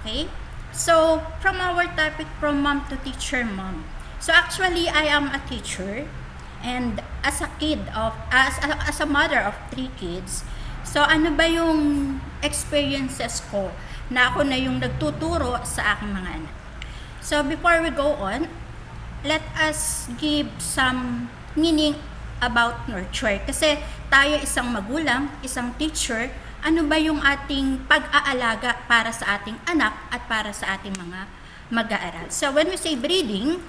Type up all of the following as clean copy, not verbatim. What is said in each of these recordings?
Okay? So, from our topic, from mom to teacher, mom. So, actually, I am a teacher. And as a mother of 3 kids, so ano ba yung experiences ko na ako na yung nagtuturo sa aking mga anak. So, before we go on, let us give some meaning about nurture. Kasi tayo isang magulang, isang teacher, ano ba yung ating pag-aalaga para sa ating anak at para sa ating mga mag-aaral. So when we say breeding,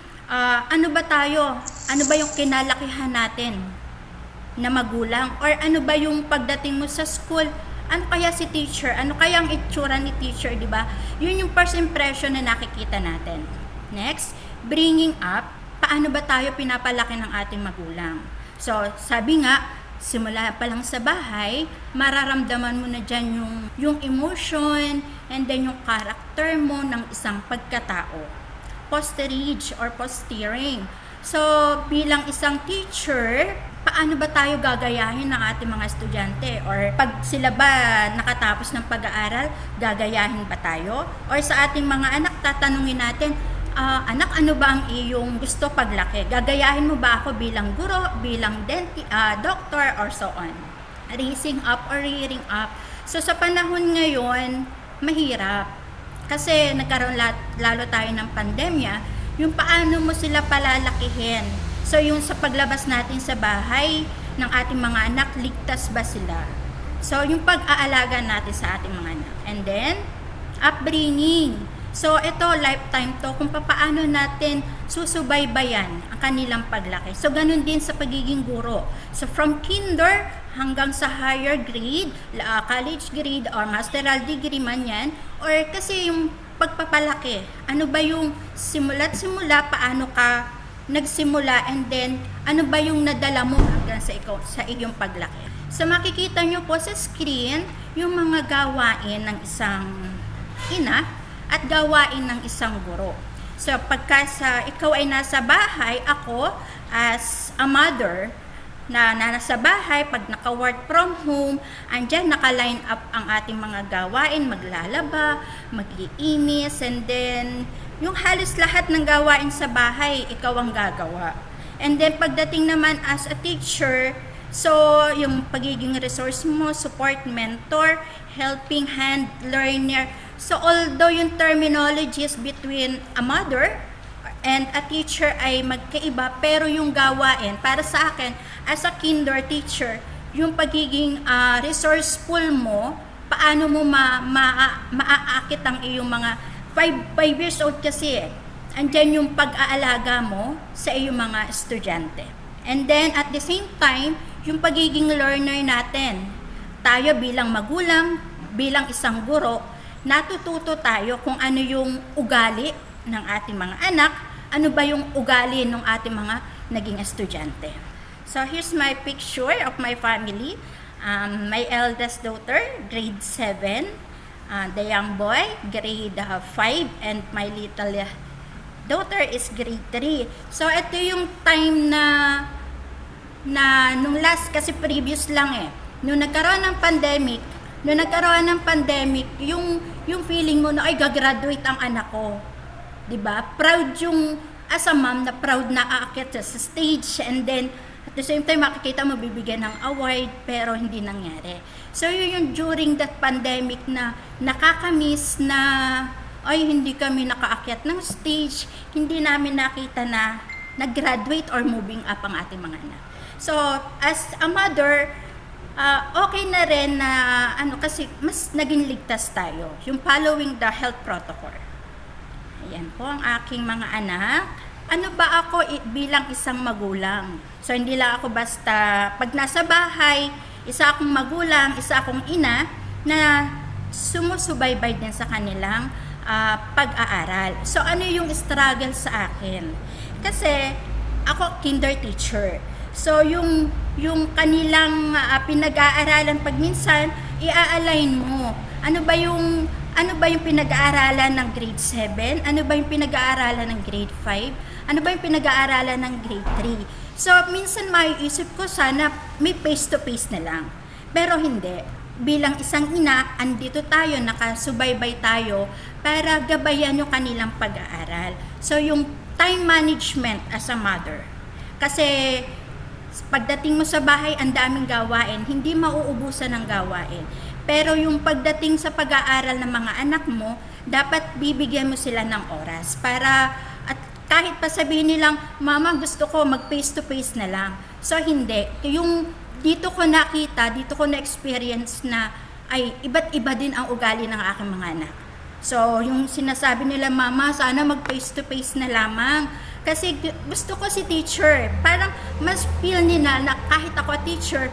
ano ba tayo? Ano ba yung kinalakihan natin na magulang? Or ano ba yung pagdating mo sa school? Ano kaya si teacher? Ano kaya ang itsura ni teacher, di ba? Yun yung first impression na nakikita natin. Next, bringing up, paano ba tayo pinapalaki ng ating magulang? So, sabi nga, simula pa lang sa bahay, mararamdaman mo na dyan yung emotion and then yung character mo ng isang pagkatao. Posterage or posteering. So, bilang isang teacher, paano ba tayo gagayahin ng ating mga estudyante? Or pag sila ba nakatapos ng pag-aaral, gagayahin ba tayo? Or sa ating mga anak, tatanungin natin, anak, ano ba ang iyong gusto paglaki? Gagayahin mo ba ako bilang guro, bilang doctor, or so on? Raising up or rearing up. So, sa panahon ngayon, mahirap. Kasi nagkaroon lalo tayo ng pandemya, yung paano mo sila palalakihin. So, yung sa paglabas natin sa bahay ng ating mga anak, ligtas ba sila? So, yung pag-aalaga natin sa ating mga anak. And then, upbringing. So, ito, lifetime to, kung paano natin susubaybayan ang kanilang paglaki. So, ganun din sa pagiging guro. So, from kinder hanggang sa higher grade, college grade, or masteral degree man yan, or kasi yung pagpapalaki, ano ba yung simula't simula, paano ka nagsimula, and then, ano ba yung nadala mo hanggang sa iyong paglaki. So, makikita nyo po sa screen, yung mga gawain ng isang ina, at gawain ng isang guro. So, pagka ikaw ay nasa bahay, ako as a mother na nasa bahay, pag naka-work from home, andyan naka-line up ang ating mga gawain, maglalaba, mag-iinis, and then yung halos lahat ng gawain sa bahay, ikaw ang gagawa. And then pagdating naman as a teacher, so yung pagiging resource mo, support, mentor, helping hand, learner. So, although yung terminologies between a mother and a teacher ay magkaiba, pero yung gawain, para sa akin, as a kinder teacher, yung pagiging resourceful mo, paano mo maaakit ang iyong mga 5 years old kasi, andyan yung pag-aalaga mo sa iyong mga estudyante. And then, at the same time, yung pagiging learner natin, tayo bilang magulang, bilang isang guro, natututo tayo kung ano yung ugali ng ating mga anak, ano ba yung ugali ng ating mga naging estudyante. So, here's my picture of my family. My eldest daughter, grade 7. The young boy, grade 5. And my little daughter is grade 3. So, ito yung time na nung last, kasi previous lang nung nagkaroon ng pandemic, yung feeling mo na ay gagraduate ang anak ko. 'Di ba? Proud yung as a mom na proud na aakyat sa stage, and then at the same time makikita mo bibigyan ng award pero hindi nangyari. So yun yung during that pandemic na nakakamiss na ay hindi kami nakaakyat ng stage, hindi namin nakita na nag-graduate or moving up ang ating mga anak. So as a mother, okay na rin na kasi mas naging ligtas tayo. Yung following the health protocol. Ayan po ang aking mga anak. Ano ba ako bilang isang magulang? So, hindi lang ako basta pag nasa bahay, isa akong magulang, isa akong ina na sumusubaybay din sa kanilang pag-aaral. So, ano yung struggle sa akin? Kasi ako kinder teacher. So, yung kanilang pinag-aaralan pag minsan, i-align mo. Ano ba yung pinag-aaralan ng grade 7? Ano ba yung pinag-aaralan ng grade 5? Ano ba yung pinag-aaralan ng grade 3? So, minsan maiisip ko sana may face-to-face na lang. Pero hindi. bilang isang ina, andito tayo, nakasubaybay tayo para gabayan yung kanilang pag-aaral. So yung time management as a mother. Kasi pagdating mo sa bahay, ang daming gawain, hindi mauubusan ng gawain. Pero yung pagdating sa pag-aaral ng mga anak mo, dapat bibigyan mo sila ng oras para, at kahit pa sabihin nilang, mama gusto ko mag face to face na lang. So hindi, yung dito ko nakita, dito ko na-experience na ay iba't iba din ang ugali ng aking mga anak. So, yung sinasabi nila, mama, sana mag face-to-face na lamang. Kasi gusto ko si teacher. Parang mas feel nila na kahit ako teacher,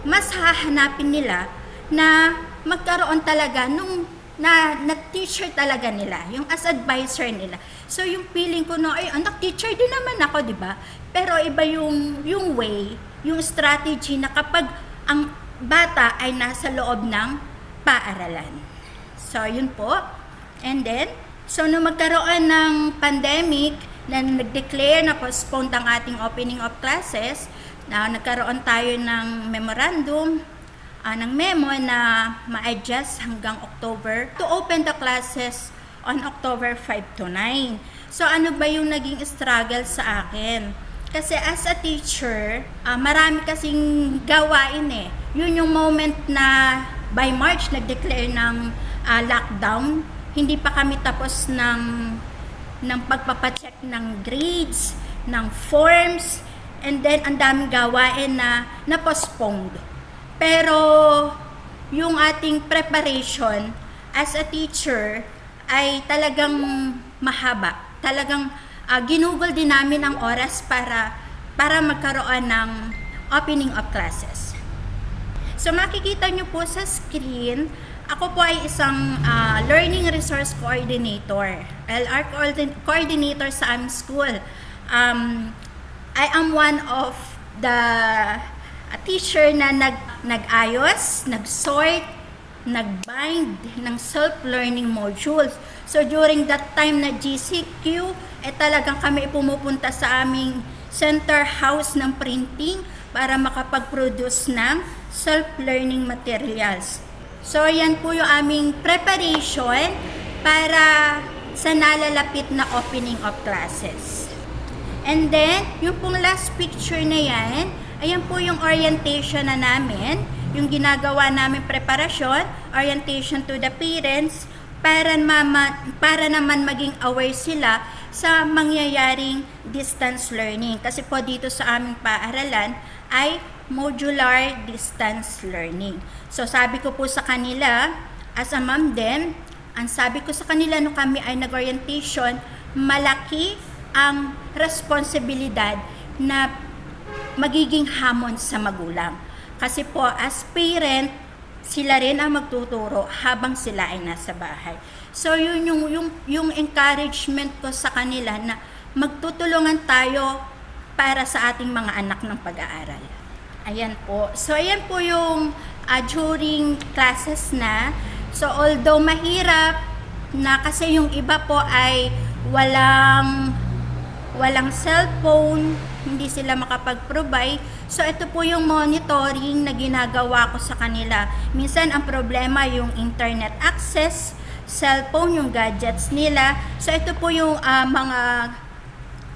mas hahanapin nila na magkaroon talaga nung na teacher talaga nila, yung as advisor nila. So, yung feeling ko na, ay, anak, teacher din naman ako, di ba? Pero iba yung way, yung strategy na kapag ang bata ay nasa loob ng paaralan. So, yun po. And then, so nung magkaroon ng pandemic, na nag-declare na postponed ang ating opening of classes, na nagkaroon tayo ng memorandum, ng memo na ma-adjust hanggang October to open the classes on October 5 to 9. So, ano ba yung naging struggle sa akin? Kasi as a teacher, marami kasing gawain eh. Yun yung moment na by March nag-declare ng lockdown. Hindi pa kami tapos ng pagpapacheck ng grades, ng forms, and then ang daming gawain na postponed. Pero yung ating preparation as a teacher ay talagang mahaba. Talagang ginugol din namin ang oras para magkaroon ng opening of classes. So makikita nyo po sa screen, ako po ay isang learning resource coordinator, LR coordinator sa aming school. I am one of the teacher na nag-ayos, nag-sort, nag-bind ng self-learning modules. So during that time na GCQ, talagang kami pumupunta sa aming center house ng printing para makapag-produce ng self-learning materials. So yan po yung aming preparation para sa nalalapit na opening of classes. And then, yung pong last picture na yan, ayan po yung orientation na namin, yung ginagawa namin preparasyon, orientation to the parents, para naman maging aware sila sa mangyayaring distance learning. Kasi po dito sa aming paaralan ay modular distance learning. So sabi ko po sa kanila, as a mom din, ang sabi ko sa kanila nung kami ay nag-orientation, malaki ang responsibilidad na magiging hamon sa magulang. Kasi po as parent, sila rin ang magtuturo habang sila ay nasa bahay. So yun yung encouragement ko sa kanila na magtutulungan tayo para sa ating mga anak ng pag-aaral. Ayan po. So ayan po yung during classes na. So although mahirap na kasi yung iba po ay walang cellphone, hindi sila makapag-provide. So ito po yung monitoring na ginagawa ko sa kanila. Minsan ang problema yung internet access, cellphone, yung gadgets nila. So ito po yung mga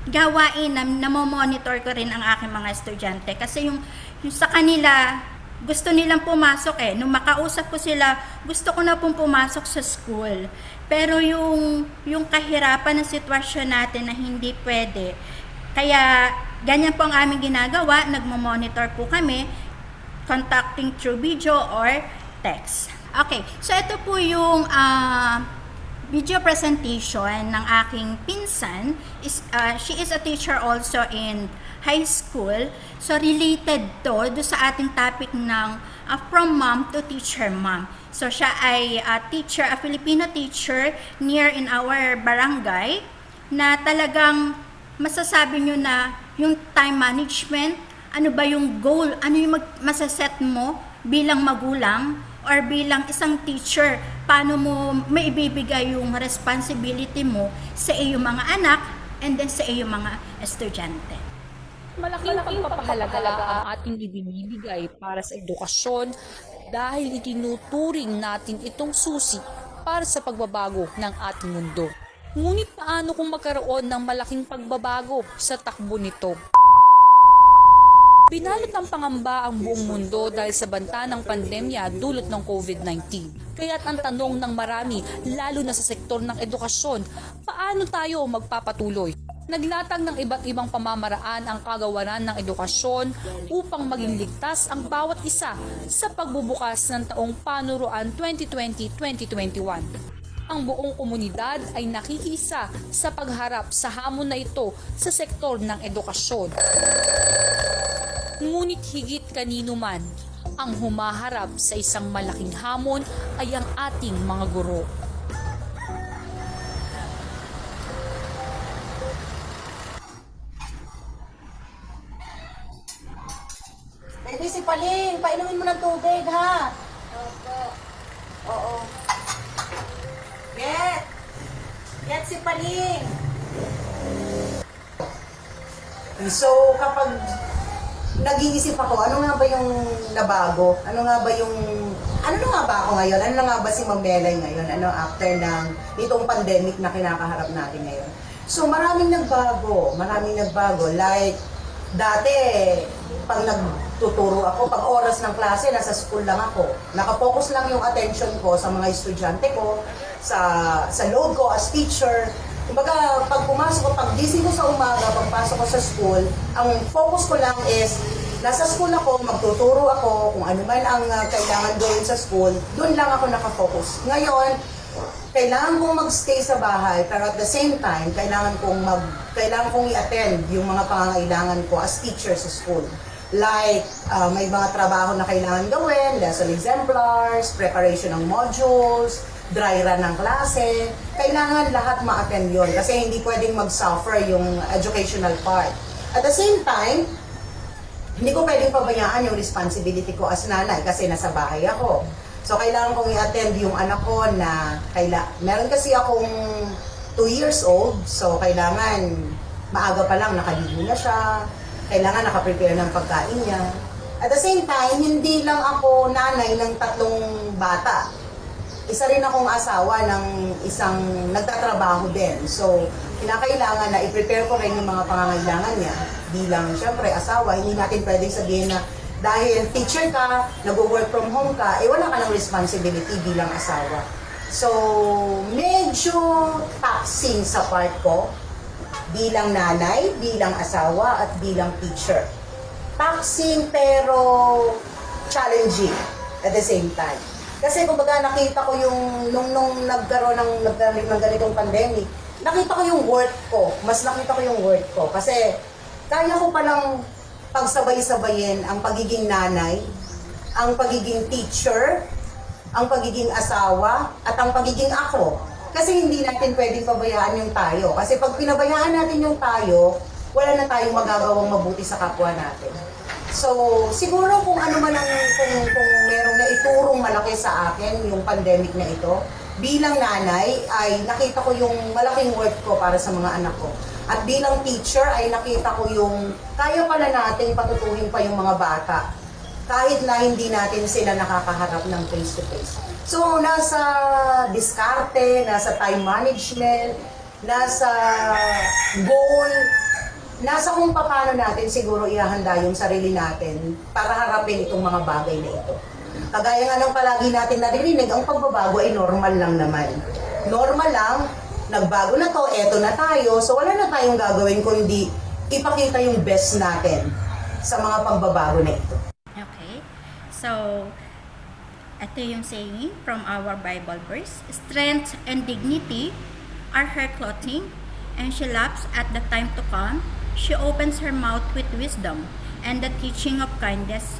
gawain na monitor ko rin ang aking mga estudyante. Kasi yung sa kanila, gusto nilang pumasok eh. Nung makausap ko sila, gusto ko na pong pumasok sa school. Pero yung kahirapan ng sitwasyon natin na hindi pwede. Kaya ganyan po ang aming ginagawa, nagmo-monitor po kami, contacting through video or text. Okay, so ito po yung video presentation ng aking pinsan. She is a teacher also in high school. So related to sa ating topic ng from mom to teacher mom. So siya ay a Filipino teacher near in our barangay na talagang masasabi nyo na yung time management, ano ba yung goal, ano yung masaset mo bilang magulang or bilang isang teacher, paano mo maibibigay yung responsibility mo sa iyong mga anak and then sa iyong mga estudyante. Malaking papahalaga ang ating ibinibigay para sa edukasyon dahil itinuturing natin itong susi para sa pagbabago ng ating mundo. Ngunit paano kung magkaroon ng malaking pagbabago sa takbo nito? Binalot ng pangamba ang buong mundo dahil sa banta ng pandemya dulot ng COVID-19. Kaya't ang tanong ng marami, lalo na sa sektor ng edukasyon, paano tayo magpapatuloy? Naglatag ng iba't ibang pamamaraan ang kagawaran ng edukasyon upang maging ligtas ang bawat isa sa pagbubukas ng taong panuruan 2020-2021. Ang buong komunidad ay nakikiisa sa pagharap sa hamon na ito sa sektor ng edukasyon. Ngunit higit kanino man, ang humaharap sa isang malaking hamon ay ang ating mga guro. Pwede si Paling, painumin mo ng tubig, ha? Opo. Oo. Get! Get si Paling! So, kapag nag-iisip ako, ano nga ba yung nabago? Ano nga ba ako ngayon? Ano nga ba si Ma'am Melay ngayon? Ano after ng itong pandemic na kinakaharap natin ngayon? So, maraming nagbago. Like, dati, pag nagtuturo ako, pag oras ng klase, nasa school lang ako. Nakapokus lang yung attention ko sa mga estudyante ko, sa load ko as teacher. Kumbaga, pag pumasok ko, pag gising ko sa umaga, pagpasok ko sa school, ang focus ko lang is, nasa school ako, magtuturo ako, kung ano man ang kailangan gawin sa school, doon lang ako nakafocus. Ngayon, kailangan kong magstay sa bahay, pero at the same time, kailangan kong i-attend yung mga pangangailangan ko as teacher sa school. Like, may mga trabaho na kailangan gawin, lesson exemplars, preparation ng modules, dry run ng klase. Kailangan lahat ma-attend yun kasi hindi pwedeng mag-suffer yung educational part. At the same time, hindi ko pwedeng pabayaan yung responsibility ko as nanay kasi nasa bahay ako. So, kailangan kong i-attend yung anak ko na meron kasi akong 2 years old. So, kailangan maaga pa lang nakaligo na siya. Kailangan nakaprepare ng pagkain niya. At the same time, hindi lang ako nanay ng 3 bata. Isa rin akong asawa ng isang nagtatrabaho din. So, kinakailangan na i-prepare ko rin yung mga pangangailangan niya. Bilang, syempre, asawa, hindi natin pwedeng sabihin na dahil teacher ka, nag-work from home ka, wala ka ng responsibility bilang asawa. So, medyo taxing sa part ko bilang nanay, bilang asawa, at bilang teacher. Taxing pero challenging at the same time. Kasi kumbaga nakita ko yung, nung nagkaroon ng ganitong pandemic, nakita ko yung work ko. Mas nakita ko yung work ko. Kasi kaya ko palang pagsabay-sabayin ang pagiging nanay, ang pagiging teacher, ang pagiging asawa, at ang pagiging ako. Kasi hindi natin pwedeng pabayaan yung tayo. Kasi pag pinabayaan natin yung tayo, wala na tayong magagawang mabuti sa kapwa natin. So, siguro kung ano man kung merong naiturong malaki sa akin yung pandemic na ito, bilang nanay ay nakita ko yung malaking work ko para sa mga anak ko. At bilang teacher ay nakita ko yung kaya pala nating patutuhin pa yung mga bata kahit na hindi natin sila nakakaharap ng face-to-face. So, nasa diskarte, nasa time management, nasa goal, nasa kung paano natin siguro ihahanda yung sarili natin para harapin itong mga bagay na ito. Kagaya nga ng palagi natin naririnig, ang pagbabago ay normal lang naman. Normal lang, nagbago na to, eto na tayo, so wala na tayong gagawin kundi ipakita yung best natin sa mga pagbabago na ito. Okay. So, ito yung saying from our Bible verse. Strength and dignity are her clothing, and she laughs at the time to come. She opens her mouth with wisdom, and the teaching of kindness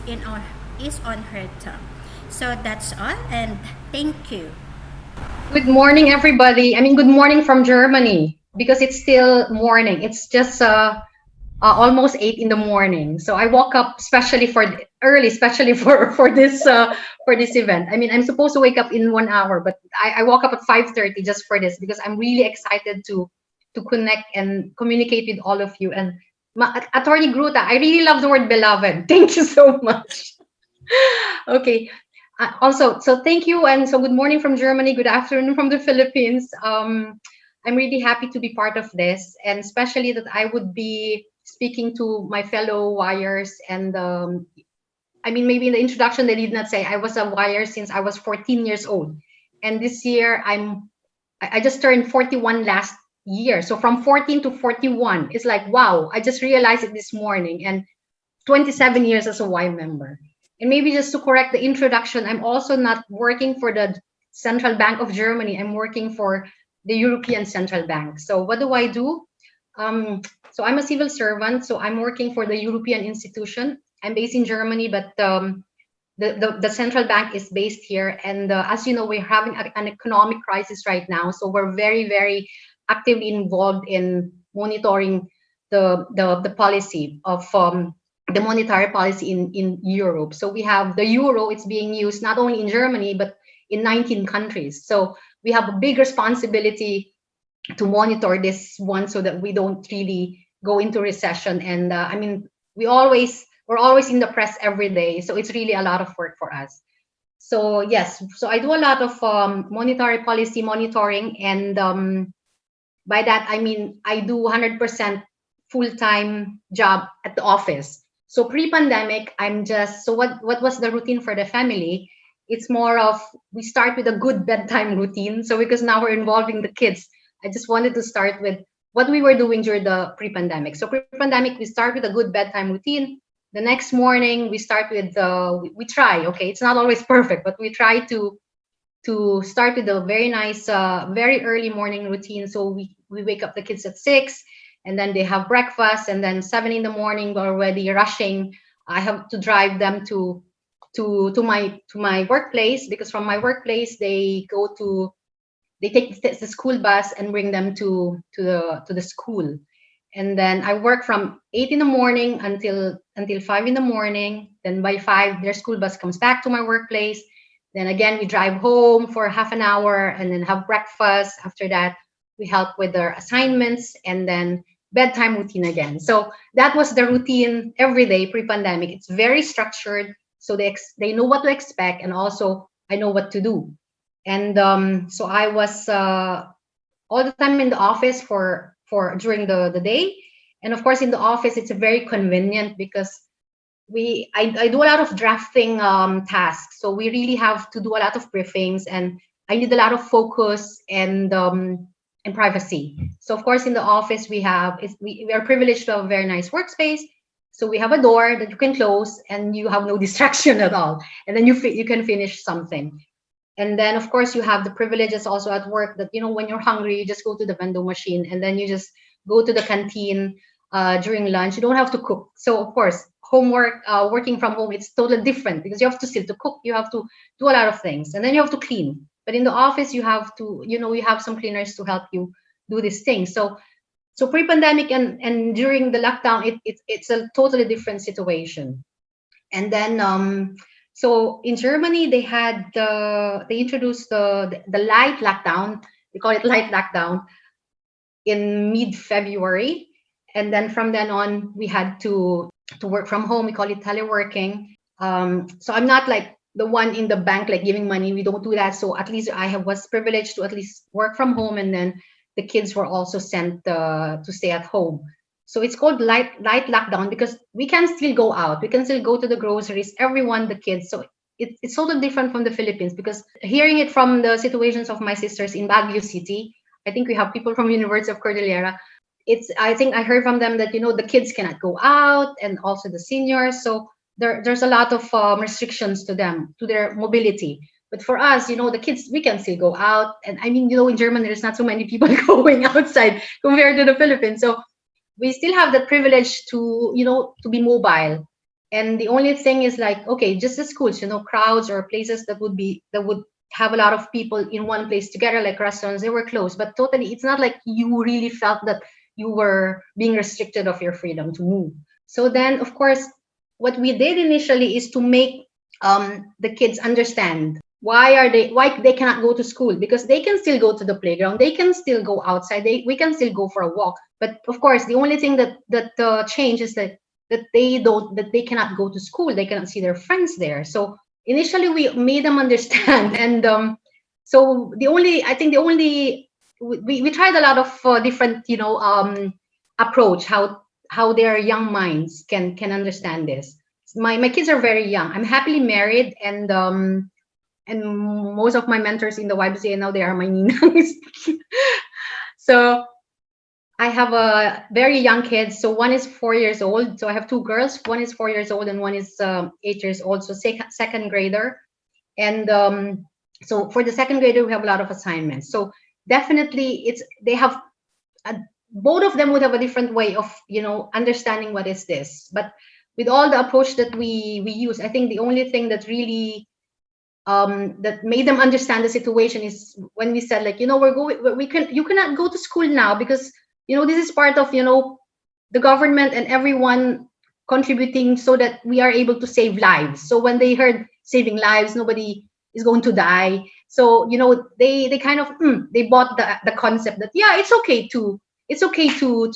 is on her tongue. So that's all, and thank you. Good morning, everybody. Good morning from Germany because it's still morning. It's just almost 8 in the morning. So I woke up especially for this event. I'm supposed to wake up in 1 hour, but I woke up at 5:30 just for this because I'm really excited to connect and communicate with all of you. And Attorney Gruta, I really love the word beloved. Thank you so much. Okay. So thank you, and so good morning from Germany, good afternoon from the Philippines. I'm really happy to be part of this, and especially that I would be speaking to my fellow wires. And I mean, maybe in the introduction they did not say I was a wire since I was 14 years old, and this year I just turned 41 last year. So from 14 to 41, it's like wow! I just realized it this morning, and 27 years as a Y member. And maybe just to correct the introduction, I'm also not working for the Central Bank of Germany. I'm working for the European Central Bank. So what do I do? So I'm a civil servant. So I'm working for the European institution. I'm based in Germany, but the central bank is based here. And as you know, we're having an economic crisis right now. So we're very, very actively involved in monitoring the policy of the monetary policy in Europe. So we have the euro, it's being used not only in Germany, but in 19 countries. So we have a big responsibility to monitor this one so that we don't really go into recession. And I mean, we're always in the press every day. So it's really a lot of work for us. So yes, so I do a lot of monetary policy monitoring. And by that, I mean, I do 100% full-time job at the office. So pre-pandemic, so what was the routine for the family? It's more of, we start with a good bedtime routine. So because now we're involving the kids, I just wanted to start with what we were doing during the pre-pandemic. So pre-pandemic, we start with a good bedtime routine. The next morning, we start with, we try, okay, it's not always perfect, but we try to start with a very nice, very early morning routine. So we wake up the kids at 6, and then they have breakfast, and then 7 in the morning we're already rushing. I have to drive them to my workplace, because from my workplace they take the school bus and bring them to the school. And then I work from 8 in the morning until 5 in the morning. Then by 5 their school bus comes back to my workplace. Then again we drive home for half an hour and then have breakfast. After that we help with their assignments, and then bedtime routine again. So that was the routine every day pre-pandemic. It's very structured, so they know what to expect, and also I know what to do. And so I was all the time in the office for during the day. And of course in the office it's very convenient because I do a lot of drafting tasks. So we really have to do a lot of briefings, and I need a lot of focus and privacy. So of course in the office we are privileged to have a very nice workspace. So we have a door that you can close and you have no distraction at all. And then you can finish something. And then of course you have the privileges also at work that, you know, when you're hungry, you just go to the vending machine, and then you just go to the canteen during lunch. You don't have to cook. So of course, working from home, it's totally different because you have to still to cook. You have to do a lot of things, and then you have to clean. But in the office, you have to, you know, you have some cleaners to help you do these things. So pre-pandemic and during the lockdown, it's a totally different situation. And then so in Germany, they introduced the light lockdown. They call it light lockdown in mid-February. And then from then on, we had to work from home. We call it teleworking. So I'm not like the one in the bank, like giving money. We don't do that. So at least was privileged to at least work from home. And then the kids were also sent to stay at home. So it's called light lockdown because we can still go out. We can still go to the groceries, everyone, the kids. So it's totally different from the Philippines, because hearing it from the situations of my sisters in Baguio City, I think we have people from University of Cordillera. I think I heard from them that, you know, the kids cannot go out, and also the seniors. So there's a lot of restrictions to them, to their mobility. But for us, you know, the kids, we can still go out. And I mean, you know, in Germany, there's not so many people going outside compared to the Philippines. So we still have the privilege to, you know, to be mobile. And the only thing is like, okay, just the schools, you know, crowds or places that would have a lot of people in one place together, like restaurants, they were closed. But totally, it's not like you really felt that you were being restricted of your freedom to move. So then, of course, what we did initially is to make the kids understand why they cannot go to school, because they can still go to the playground, they can still go outside, we can still go for a walk. But of course, the only thing that change is that they cannot go to school, they cannot see their friends there. So initially we made them understand, and so we tried a lot of different, approach, how their young minds can understand this. My kids are very young. I'm happily married, and most of my mentors in the YWCA now, they are my ninangs. So I have a very young kids. So one is 4 years old. So I have two girls. One is 4 years old, and one is 8 years old. So second grader. And so for the second grader, we have a lot of assignments. So definitely, they have both of them would have a different way of, understanding what is this. But with all the approach that we use, I think the only thing that really that made them understand the situation is when we said, like, you cannot go to school now because this is part of the government and everyone contributing so that we are able to save lives. So when they heard saving lives, nobody is going to die. So they kind of they bought the concept that, yeah, it's okay to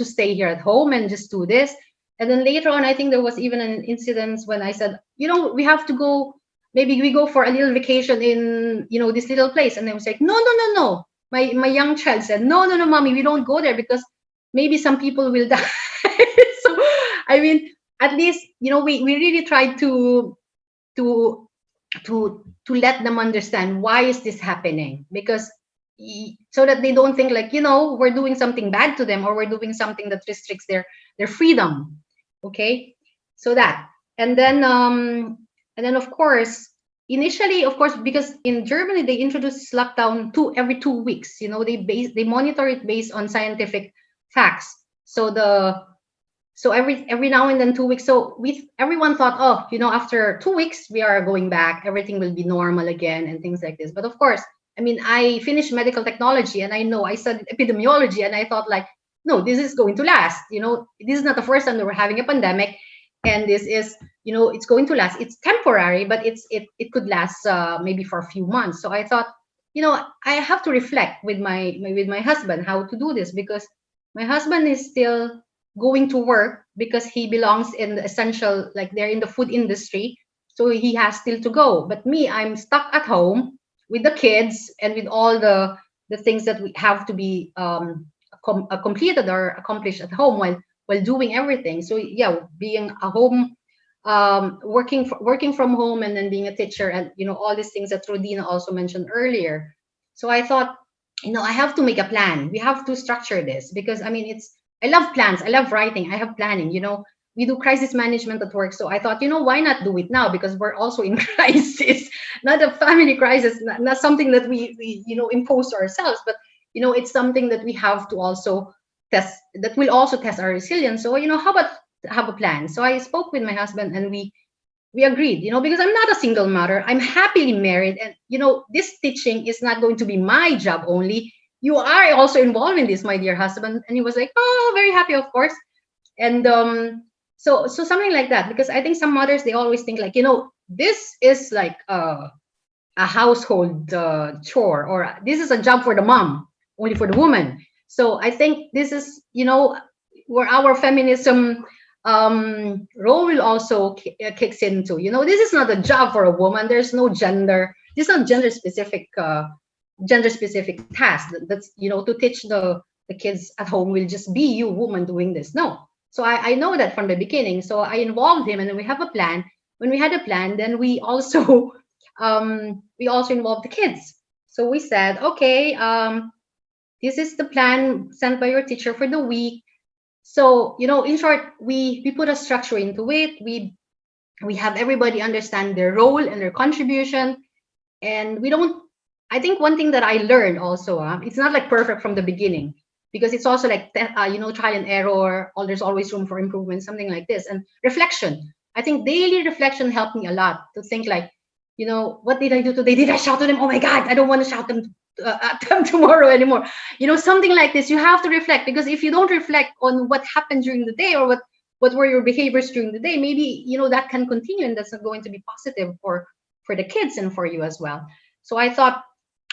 stay here at home and just do this. And then later on, I think there was even an incident when I said, we have to go, maybe we go for a little vacation in this little place. And they was like, no, no, no, no. My young child said, no, no, no, mommy, we don't go there because maybe some people will die. So I mean, at least we really tried to let them understand why is this happening, because so that they don't think like we're doing something bad to them, or we're doing something that restricts their freedom. Okay, so that. And then of course, initially, of course, because in Germany they introduced lockdown every 2 weeks. They monitor it based on scientific facts. So every now and then 2 weeks. So everyone thought, oh, after 2 weeks we are going back, everything will be normal again and things like this. But of course, I mean, I finished medical technology, and I studied epidemiology, and I thought, like, no, this is going to last. This is not the first time that we're having a pandemic, and this is, it's going to last. It's temporary, but it could last maybe for a few months. So I thought, I have to reflect with my husband how to do this, because my husband is still going to work because he belongs in the essential, like they're in the food industry, so he has still to go. But me, I'm stuck at home with the kids and with all the things that we have to be completed or accomplished at home while doing everything. So yeah, being a home, working from home, and then being a teacher, and all these things that Rodina also mentioned earlier. So I thought, I have to make a plan. We have to structure this, because I mean, I love plans. I love writing. I have planning. We do crisis management at work. So I thought, why not do it now? Because we're also in crisis, not a family crisis, not something that we impose to ourselves, but it's something that we have to also test, that will also test our resilience. So how about have a plan? So I spoke with my husband, and we agreed, because I'm not a single mother. I'm happily married, and this teaching is not going to be my job only. You are also involved in this, my dear husband. And he was like, oh, very happy, of course. And so something like that, because I think some mothers, they always think like, this is like a household chore, or this is a job for the mom, only for the woman. So I think this is, where our feminism role will also kicks into. This is not a job for a woman. There's no gender. This is not gender specific task. That's to teach the kids at home will just be you woman doing this. No. So I know that from the beginning. So I involved him, and then we have a plan. When we had a plan, then we also involved the kids. So we said, okay, this is the plan sent by your teacher for the week. So in short, we put a structure into it. We have everybody understand their role and their contribution, and we don't. I think one thing that I learned also, it's not like perfect from the beginning, because it's also like trial and error. There's always room for improvement, something like this, and reflection. I think daily reflection helped me a lot to think like, what did I do today? Did I shout to them? Oh my God, I don't want to shout them at them tomorrow anymore. Something like this. You have to reflect, because if you don't reflect on what happened during the day, or what were your behaviors during the day, maybe that can continue, and that's not going to be positive for the kids and for you as well. So I thought,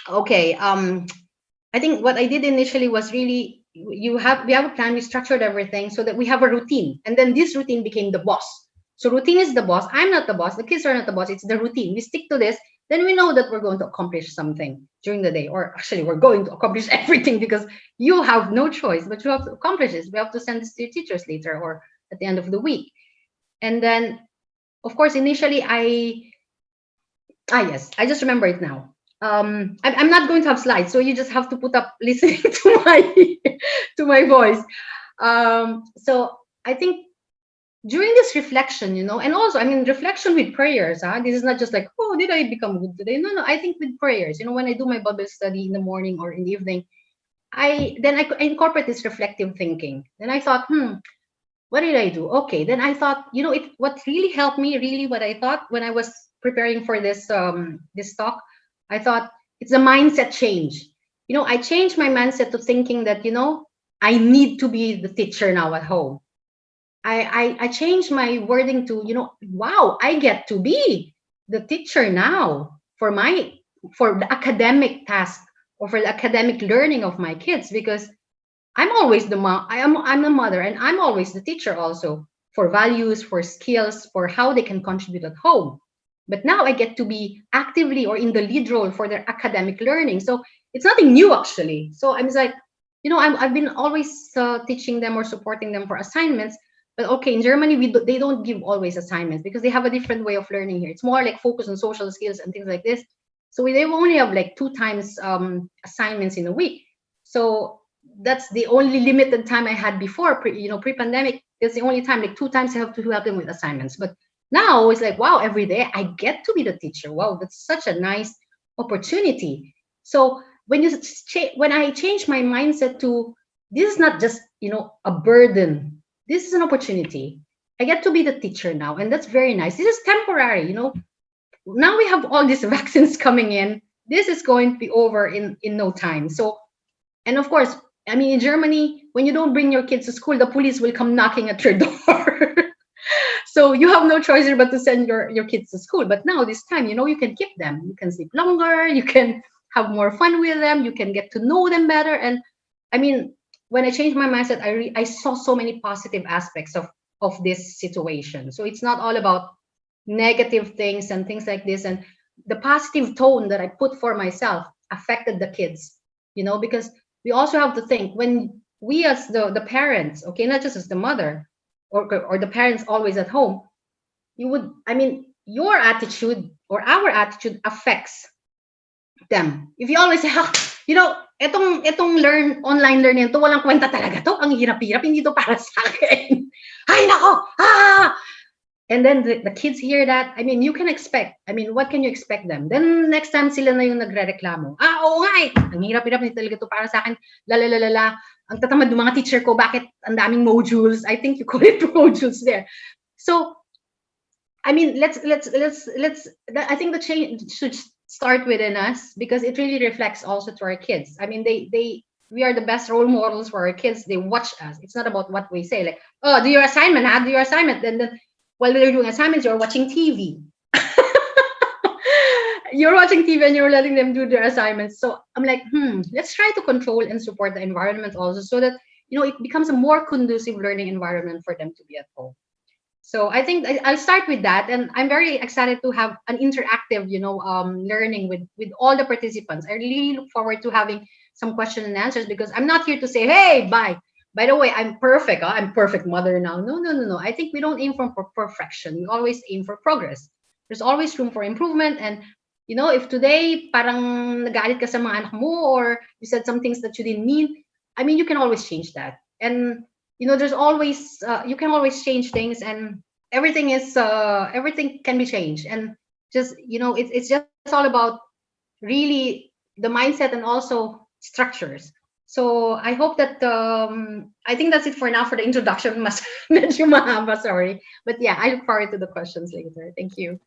okay, I think what I did initially was really, we have a plan. We structured everything so that we have a routine, and then this routine became the boss. So routine is the boss. I'm not the boss. The kids are not the boss. It's the routine. We stick to this, then we know that we're going to accomplish something during the day. Or actually, we're going to accomplish everything because you have no choice, but you have to accomplish this. We have to send this to your teachers later or at the end of the week. And then, of course, initially yes, I just remember it now. I'm not going to have slides, so you just have to put up listening to my voice. So I think during this reflection, and also, I mean, reflection with prayers. This is not just like, oh, did I become good today? No. I think with prayers. When I do my Bible study in the morning or in the evening, I incorporate this reflective thinking. Then I thought, what did I do? Okay. Then I thought, what really helped me, really what I thought when I was preparing for this talk, I thought it's a mindset change. I changed my mindset to thinking that, I need to be the teacher now at home. I changed my wording to, wow, I get to be the teacher now for the academic task or for the academic learning of my kids, because I'm always the mom. I'm the mother, and I'm always the teacher also for values, for skills, for how they can contribute at home. But now I get to be actively or in the lead role for their academic learning. So it's nothing new actually. So I'm just like, I've been always teaching them or supporting them for assignments. But okay, in Germany, they don't give always assignments because they have a different way of learning here. It's more like focus on social skills and things like this. So they only have like 2 times assignments in a week. So that's the only limited time I had before, pre-pandemic. It's the only time, like 2 times I have to help them with assignments. But now it's like, wow, every day I get to be the teacher. Wow, that's such a nice opportunity. So when I change my mindset to, this is not just, a burden. This is an opportunity. I get to be the teacher now, and that's very nice. This is temporary, Now we have all these vaccines coming in. This is going to be over in no time. So, and of course, I mean, in Germany, when you don't bring your kids to school, the police will come knocking at your door. So you have no choice but to send your kids to school. But now this time, you can keep them. You can sleep longer. You can have more fun with them. You can get to know them better. And I mean, when I changed my mindset, I saw so many positive aspects of this situation. So it's not all about negative things and things like this. And the positive tone that I put for myself affected the kids, because we also have to think, when we as the parents, okay, not just as the mother or the parents always at home, your attitude or our attitude affects them. If you always say, etong online learning to, walang kwenta talaga to, ang hirap-hirap, hindi to para sa akin. Ay nako, And then the kids hear that. I mean, you can expect. I mean, what can you expect them? Then next time sila na yung nagrereklamo. Oo nga eh. Ang hirap-hirap nito talaga to para sa akin. Lalalala. Ang tatamad ng mga teacher ko. Bakit ang daming modules? I think you call it modules there. So, I mean, let's. I think the change should start within us, because it really reflects also to our kids. I mean, we are the best role models for our kids. They watch us. It's not about what we say. Like, oh, do your assignment. Do your assignment. Then while they're doing assignments, you're watching TV. You're watching TV and you're letting them do their assignments. So I'm like, let's try to control and support the environment also, so that, it becomes a more conducive learning environment for them to be at home. So I think I'll start with that. And I'm very excited to have an interactive, learning with all the participants. I really look forward to having some questions and answers, because I'm not here to say, hey, bye. By the way, I'm perfect. I'm perfect mother now. No. I think we don't aim for perfection. We always aim for progress. There's always room for improvement. And, if today parang nagalit ka sa mga anak mo, or you said some things that you didn't mean, I mean, you can always change that. And, there's always, you can always change things, and everything can be changed. And just, it's just all about really the mindset and also structures. So I hope that, I think that's it for now for the introduction. Medyo mahaba, sorry. But yeah, I look forward to the questions later. Thank you.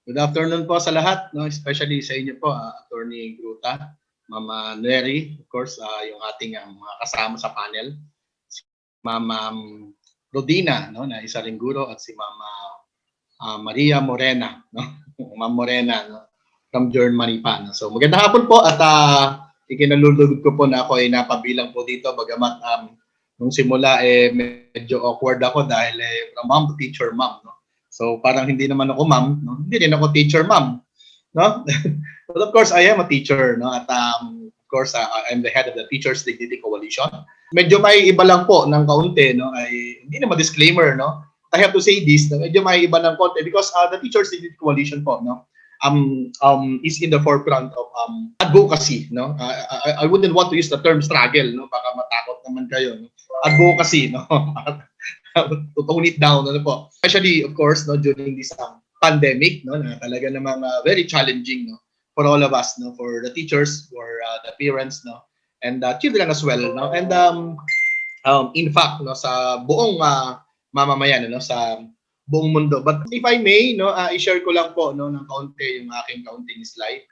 Good afternoon po sa lahat, especially sa inyo po, Attorney Gruta, Mama Neri, of course, yung ating mga kasama sa panel, si Mama Rodina, na isa ring guro, at si Mama Maria Morena, Ma'am Morena, from Germany pa. So magandang hapon po, at ikinalulugod ko po na ako ay napabilang po dito, bagamat nung simula medyo awkward ako dahil from mom to teacher mom. So parang hindi naman ako ma'am, no? Hindi rin ako teacher ma'am, no? But of course, I am a teacher, no? At of course, I'm the head of the Teachers Dignity Coalition. Medyo may iba lang po ng kaunti, no? Ay hindi naman disclaimer, no? I have to say this, no? Medyo may iba ng konti because the Teachers Dignity Coalition po, no? Is in the forefront of advocacy, no? I wouldn't want to use the term struggle, no? Baka matakot naman kayo, no? Advocacy, no? To tone it down, ano po. Especially, of course, no, during this pandemic, no, na talaga namang very challenging, no, for all of us, no, for the teachers, for the parents, no, and children as well, no, and in fact, no, sa buong mamamayan, no, sa buong mundo. But if I may, no, i-share ko lang po, no, ng kaunti yung aking kaunting slide.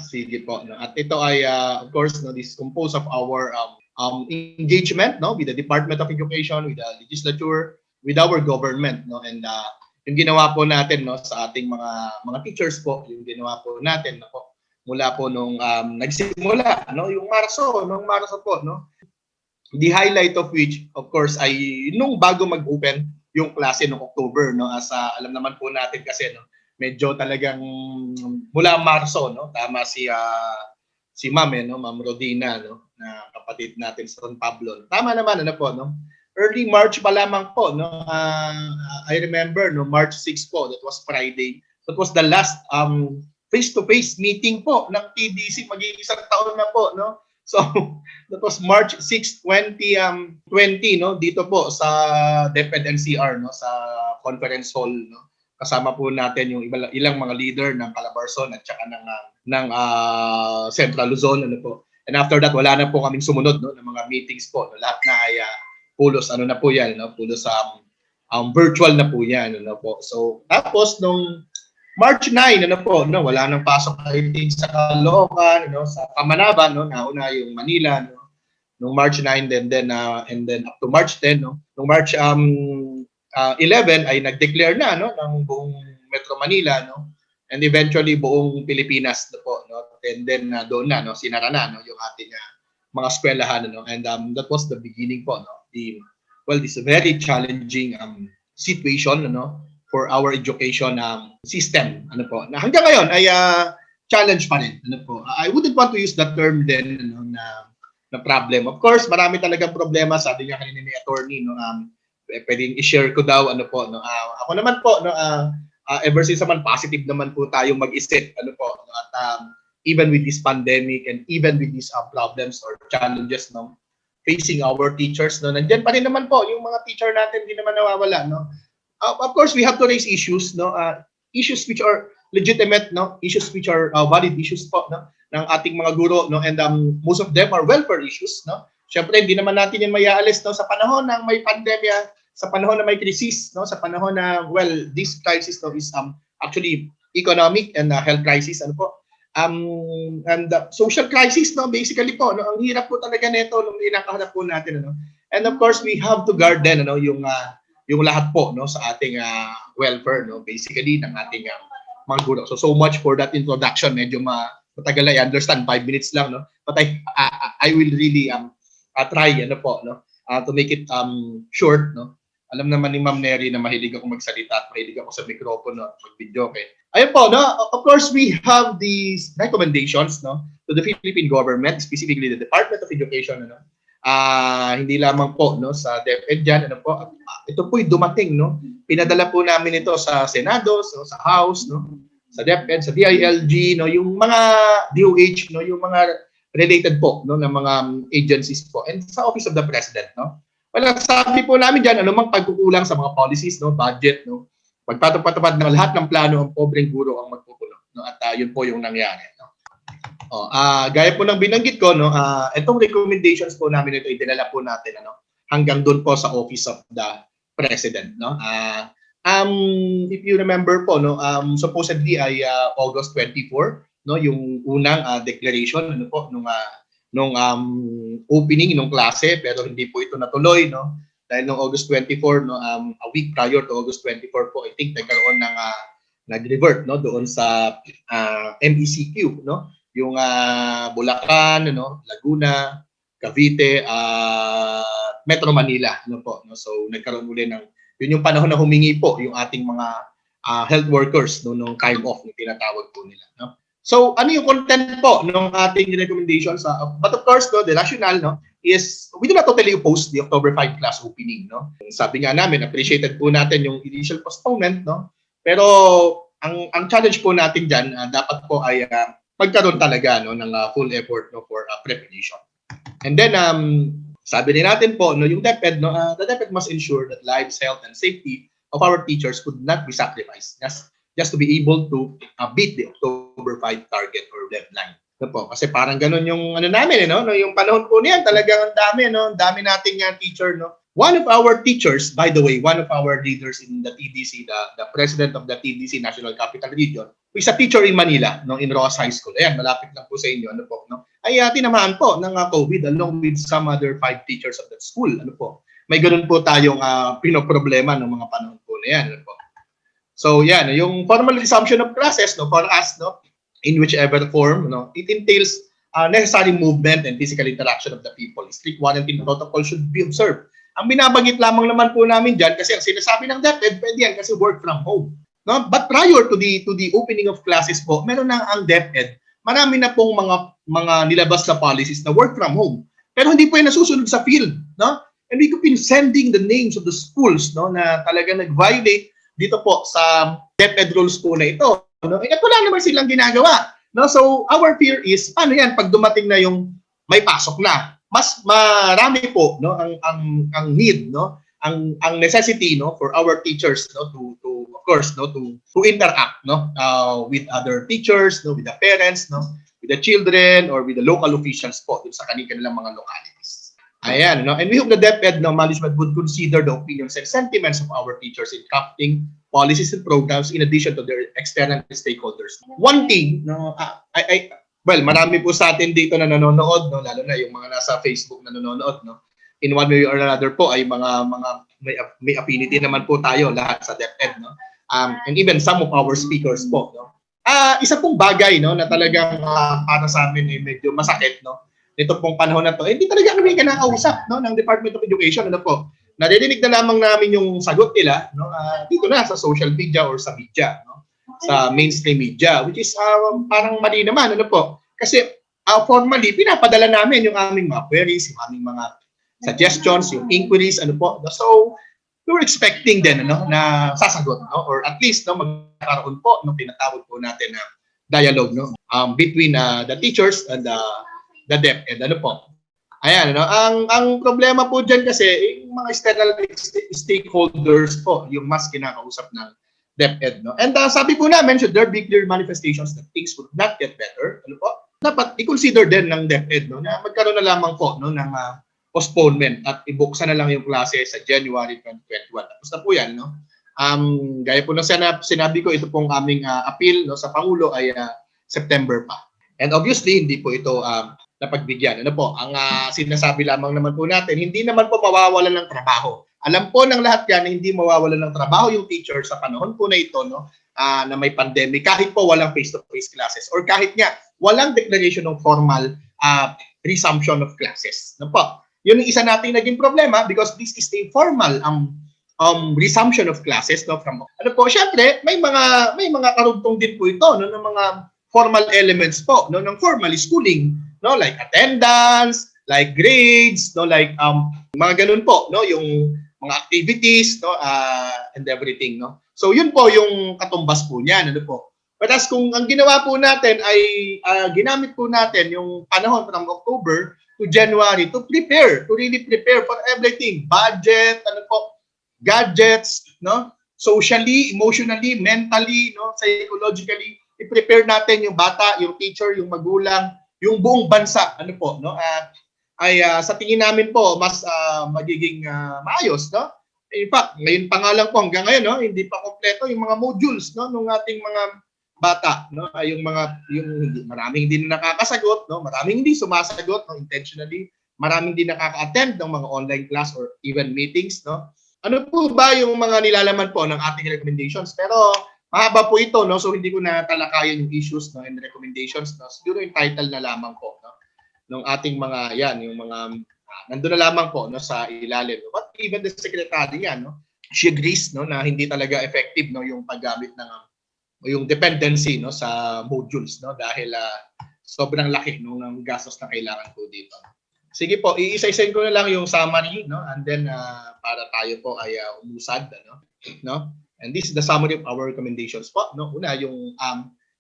Sige po, no. At ito ay, of course, no, this is composed of our engagement, no, with the Department of Education, with the legislature, with our government, no, and yung ginawa po natin, no, sa ating mga teachers po, yung ginawa po natin, no, po, mula po nung nagsimula, no, yung Marso po, no. The highlight of which, of course, ay nung bago mag-open yung klase noong October, no, as alam naman po natin kasi, no, medyo talagang mula Marso, no, tama si Ma'am, no, Ma'am Rodina, no, na kapatid natin sa San Pablo. Tama naman, ano po, no? Early March pa lamang po, no? I remember, no, March 6 po, that was Friday. That was the last face-to-face meeting po ng TDC. Mag-iisang taon na po, no? So, that was March 6, 2020, no? Dito po sa DepEd NCR, no? Sa conference hall, no? Kasama po natin yung ilang mga leader ng Calabarzon at saka ng Central Luzon, ano po. And after that, wala na po kaming sumunod, no, ng mga meetings po. No? Lahat na ay pulos, ano na po yan, no? Pulos virtual na po yan, ano po. So, tapos nung March 9, ano po, no, wala nang pasok I think sa Caloocan, no, sa Pamanaban, no, nauna yung Manila, no. Nung March 9 and then up to March 10, no. Nung March 11 ay nag-declare na, no, ng buong Metro Manila, no. And eventually buong Pilipinas, no, po, no. And then doon na, no, sinara na, no, yung ating mga eskwelahan, no. And that was the beginning po, no. This very challenging situation, no, for our education system, ano po. Na hanggang ngayon ay challenge pa rin, ano po. I wouldn't want to use that term then, ano, na problem. Of course, marami talagang problema, sabi niya kanina ni attorney, no, pwedeng i-share ko daw, ano po, no. Ako naman po, no, ever since naman positive naman po tayong mag-isip, ano po, no, at even with this pandemic and even with these problems or challenges, no, facing our teachers, no, nandiyan pa rin naman po yung mga teacher natin, hindi naman nawawala, no. Of course, we have to raise issues, no, issues which are legitimate, no, issues which are valid issues po, no, ng ating mga guro, no, and most of them are welfare issues, no. Syempre, hindi naman natin yan mayaalis, no, sa panahon ng may pandemya, sa panahon na may crisis, no, sa panahon na, well, this crisis, no, is actually economic and health crisis, ano po, and social crisis, no, basically po, no, ang hirap po talaga nito nung inakaharap po natin, ano. And of course, we have to guard then, ano, yung lahat po, no, sa ating welfare, no, basically ng ating mga guro. So much for that introduction. Medyo matagal na, I understand 5 minutes lang, no, but I will really try, ano po, no, to make it short, no. Alam naman ni Ma'am Neri na mahilig ako magsalita at mahilig ako sa mikropono at mag-video, okay. Ayun po, no, of course we have these recommendations, no, to the Philippine government, specifically the Department of Education, ano. Hindi lamang po, no, sa DepEd dyan, ano po, ito po'y dumating, no, pinadala po namin ito sa Senado, so, sa House, no, sa DepEd, sa DILG, no, yung mga DOH, no, yung mga related po, no, ng mga agencies po, and sa Office of the President, no. Well, sabi po namin dyan, anumang pagkukulang sa mga policies, no, budget, no, pagpatupad ng lahat ng plano, ang pobreng guro ang magpupuno, no, at yun po yung nangyari, no. Gaya po ng binanggit ko, no, itong recommendations po namin ito, idinala po natin, ano, hanggang doon po sa Office of the President, no. If you remember po, no, supposedly ay August 24, no, yung unang declaration, ano po, nung opening ng klase, pero hindi po ito natuloy, no, dahil noong August 24, no, a week prior to August 24 po, I think nagkaroon ng nag-revert, no, doon sa MECQ, no, yung Bulacan, no, Laguna, Cavite, Metro Manila, no po, no. So nagkaroon uli ng Yun yung panahon na humingi po yung ating mga health workers nung time off na tinatawag po nila. No? So, ano yung content po ng ating recommendations? But of course, no, the rationale, no, is we do not totally oppose the October 5 class opening. No? Sabi nga namin, appreciated po natin yung initial postponement. No? Pero ang challenge po natin dyan, dapat po ay magkaroon talaga no, ng full effort no, for preparation. And then, sabi din natin po, no, yung DepEd, no, the DepEd must ensure that lives, health, and safety of our teachers could not be sacrificed just to be able to beat the October 5 target or deadline. No po, kasi parang ganun yung ano namin, no? Yung panahon po niyan, talagang ang dami, no? Ang dami nating teacher, no? One of our teachers, by the way, one of our leaders in the TDC, the president of the TDC National Capital Region, who is a teacher in Manila, no, in Ross High School. Ayan, malapit lang po sa inyo, ano po, no? Ay tinamaan po ng COVID along with some other 5 teachers of that school, ano po. May ganun po tayong pinoproblema ng mga panahon po na yan, ano po. So yan, yung formal resumption of classes, no, for us, no, in whichever form, no, it entails necessary movement and physical interaction of the people. Strict quarantine protocol should be observed. Ang binabanggit lamang naman po namin dyan, kasi ang sinasabi ng DepEd, pwede yan kasi work from home. No? But prior to the opening of classes po, meron na ang DepEd, marami na pong mga nilabas na policies na work from home. Pero hindi po yan nasusunod sa field. No? And we could be sending the names of the schools, no, na talaga nag-violate dito po sa DepEd rules po na ito. No? At wala naman silang ginagawa. No? So our fear is, paano yan pag dumating na yung may pasok na? Mas marami po no ang need no ang necessity no for our teachers no to of course no to interact no with other teachers no with the parents no with the children or with the local officials po sa kanilang mga localities. Ayan no, and we hope the DepEd no management would consider the opinions and sentiments of our teachers in crafting policies and programs in addition to their external stakeholders. One thing no well, marami po sa atin dito na nanonood, no, lalo na yung mga nasa Facebook na nanonood, no. In one way or another po ay mga may affinity naman po tayo lahat sa DepEd, no. And even some of our speakers po, no. Isa pong bagay, no, na talagang para sa amin medyo masakit, no. Nito pong panahon na to, hindi talaga kami kinakausap, no, ng Department of Education, ano po. Naririnig na lamang namin yung sagot nila, no, dito na sa social media or sa media, no. Sa mainstream media, which is parang mali naman, ano po. Kasi formally, pinapadala namin yung aming mga queries, yung aming mga suggestions, yung inquiries, ano po. So, we're expecting din, ano, na sasagot, no? Or at least, no, magkakaroon po, no, tinatawag po natin na dialogue, no, between the teachers and the DepEd, ano po. Ayan, ano, ang problema po dyan kasi, yung mga external stakeholders po, yung mas kinakausap ng DepEd, no? And sabi po namin, should there be clear manifestations that things would not get better, ano po? Dapat i-consider din ng DepEd, no, na magkaroon na lamang po no ng postponement at ibuksan na lang yung klase sa January 2021. Tapos na po yan, no? Gaya po ng sinabi ko, ito pong aming appeal no sa Pangulo ay September pa. And obviously, hindi po ito napagbigyan. Ano po, ang sinasabi lamang naman po natin, hindi naman po mawawalan ng trabaho. Alam po ng lahat yan na hindi mawawalan ng trabaho yung teacher sa panahon po na ito, no, na may pandemic, kahit po walang face-to-face classes or kahit nga walang declaration ng formal resumption of classes. No po, yun yung isa nating naging problema because this is a formal resumption of classes, no, from ano po, syempre may mga karugtong din po ito, no, ng mga formal elements po, no, ng formal schooling, no, like attendance, like grades, no, like mga ganun po, no, yung mga activities, no, and everything, no. So yun po yung katumbas po niyan, ano po. Whereas kung ang ginawa po natin ay ginamit po natin yung panahon from October to January to really prepare for everything, budget, ano po, gadgets, no, socially, emotionally, mentally, no, psychologically, i-prepare natin yung bata, yung teacher, yung magulang, yung buong bansa, ano po, no, ay sa tingin namin po mas magiging maayos, no? In fact, ngayon pa nga lang po hanggang ngayon, no, hindi pa kompleto yung mga modules, no, ng ating mga bata, no, ay yung maraming hindi na nakakasagot, no, maraming hindi sumasagot, no, intentionally, maraming hindi nakaka-attend ng mga online class or even meetings, no. Ano po ba yung mga nilalaman po ng ating recommendations? Pero mahaba po ito, no, so hindi ko na talakayan yung issues, no, and recommendations, no. Siguro yung title na lamang po, no, ng ating mga yan, yung mga nandun na lamang po, no, sa ilalim, no. But even the secretary yan, no, she agrees no na hindi talaga effective no yung paggamit ng yung dependency no sa modules no dahil sobrang laki no ng gastos na kailangan po dito. Sige po, iisa-isahin ko na lang yung summary no and then para tayo po ay umusad no. And this is the summary of our recommendations po no. Una yung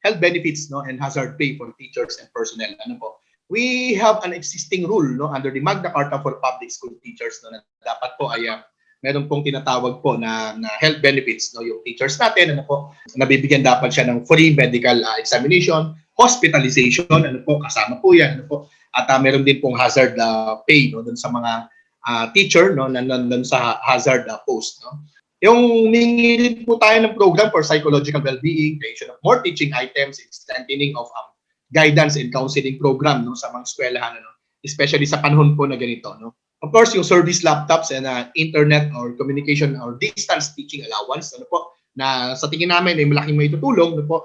health benefits no and hazard pay for teachers and personnel. Ano po? We have an existing rule no under the Magna Carta for public school teachers no na dapat po ay meron pong tinatawag po na health benefits no yung teachers natin ano po nabibigyan dapat siya ng free medical examination, hospitalization ano po kasama po yan ano po at meron din pong hazard pay no dun sa mga teacher no nandun sa hazard post no. Yung humingi din po tayo ng program for psychological well-being, creation of more teaching items, strengthening of guidance and counseling program no sa mga eskwelahan no especially sa panahon po na ganito no. Of course, yung service laptops and internet or communication or distance teaching allowance ano po na sa tingin namin ay malaking maitutulong ano po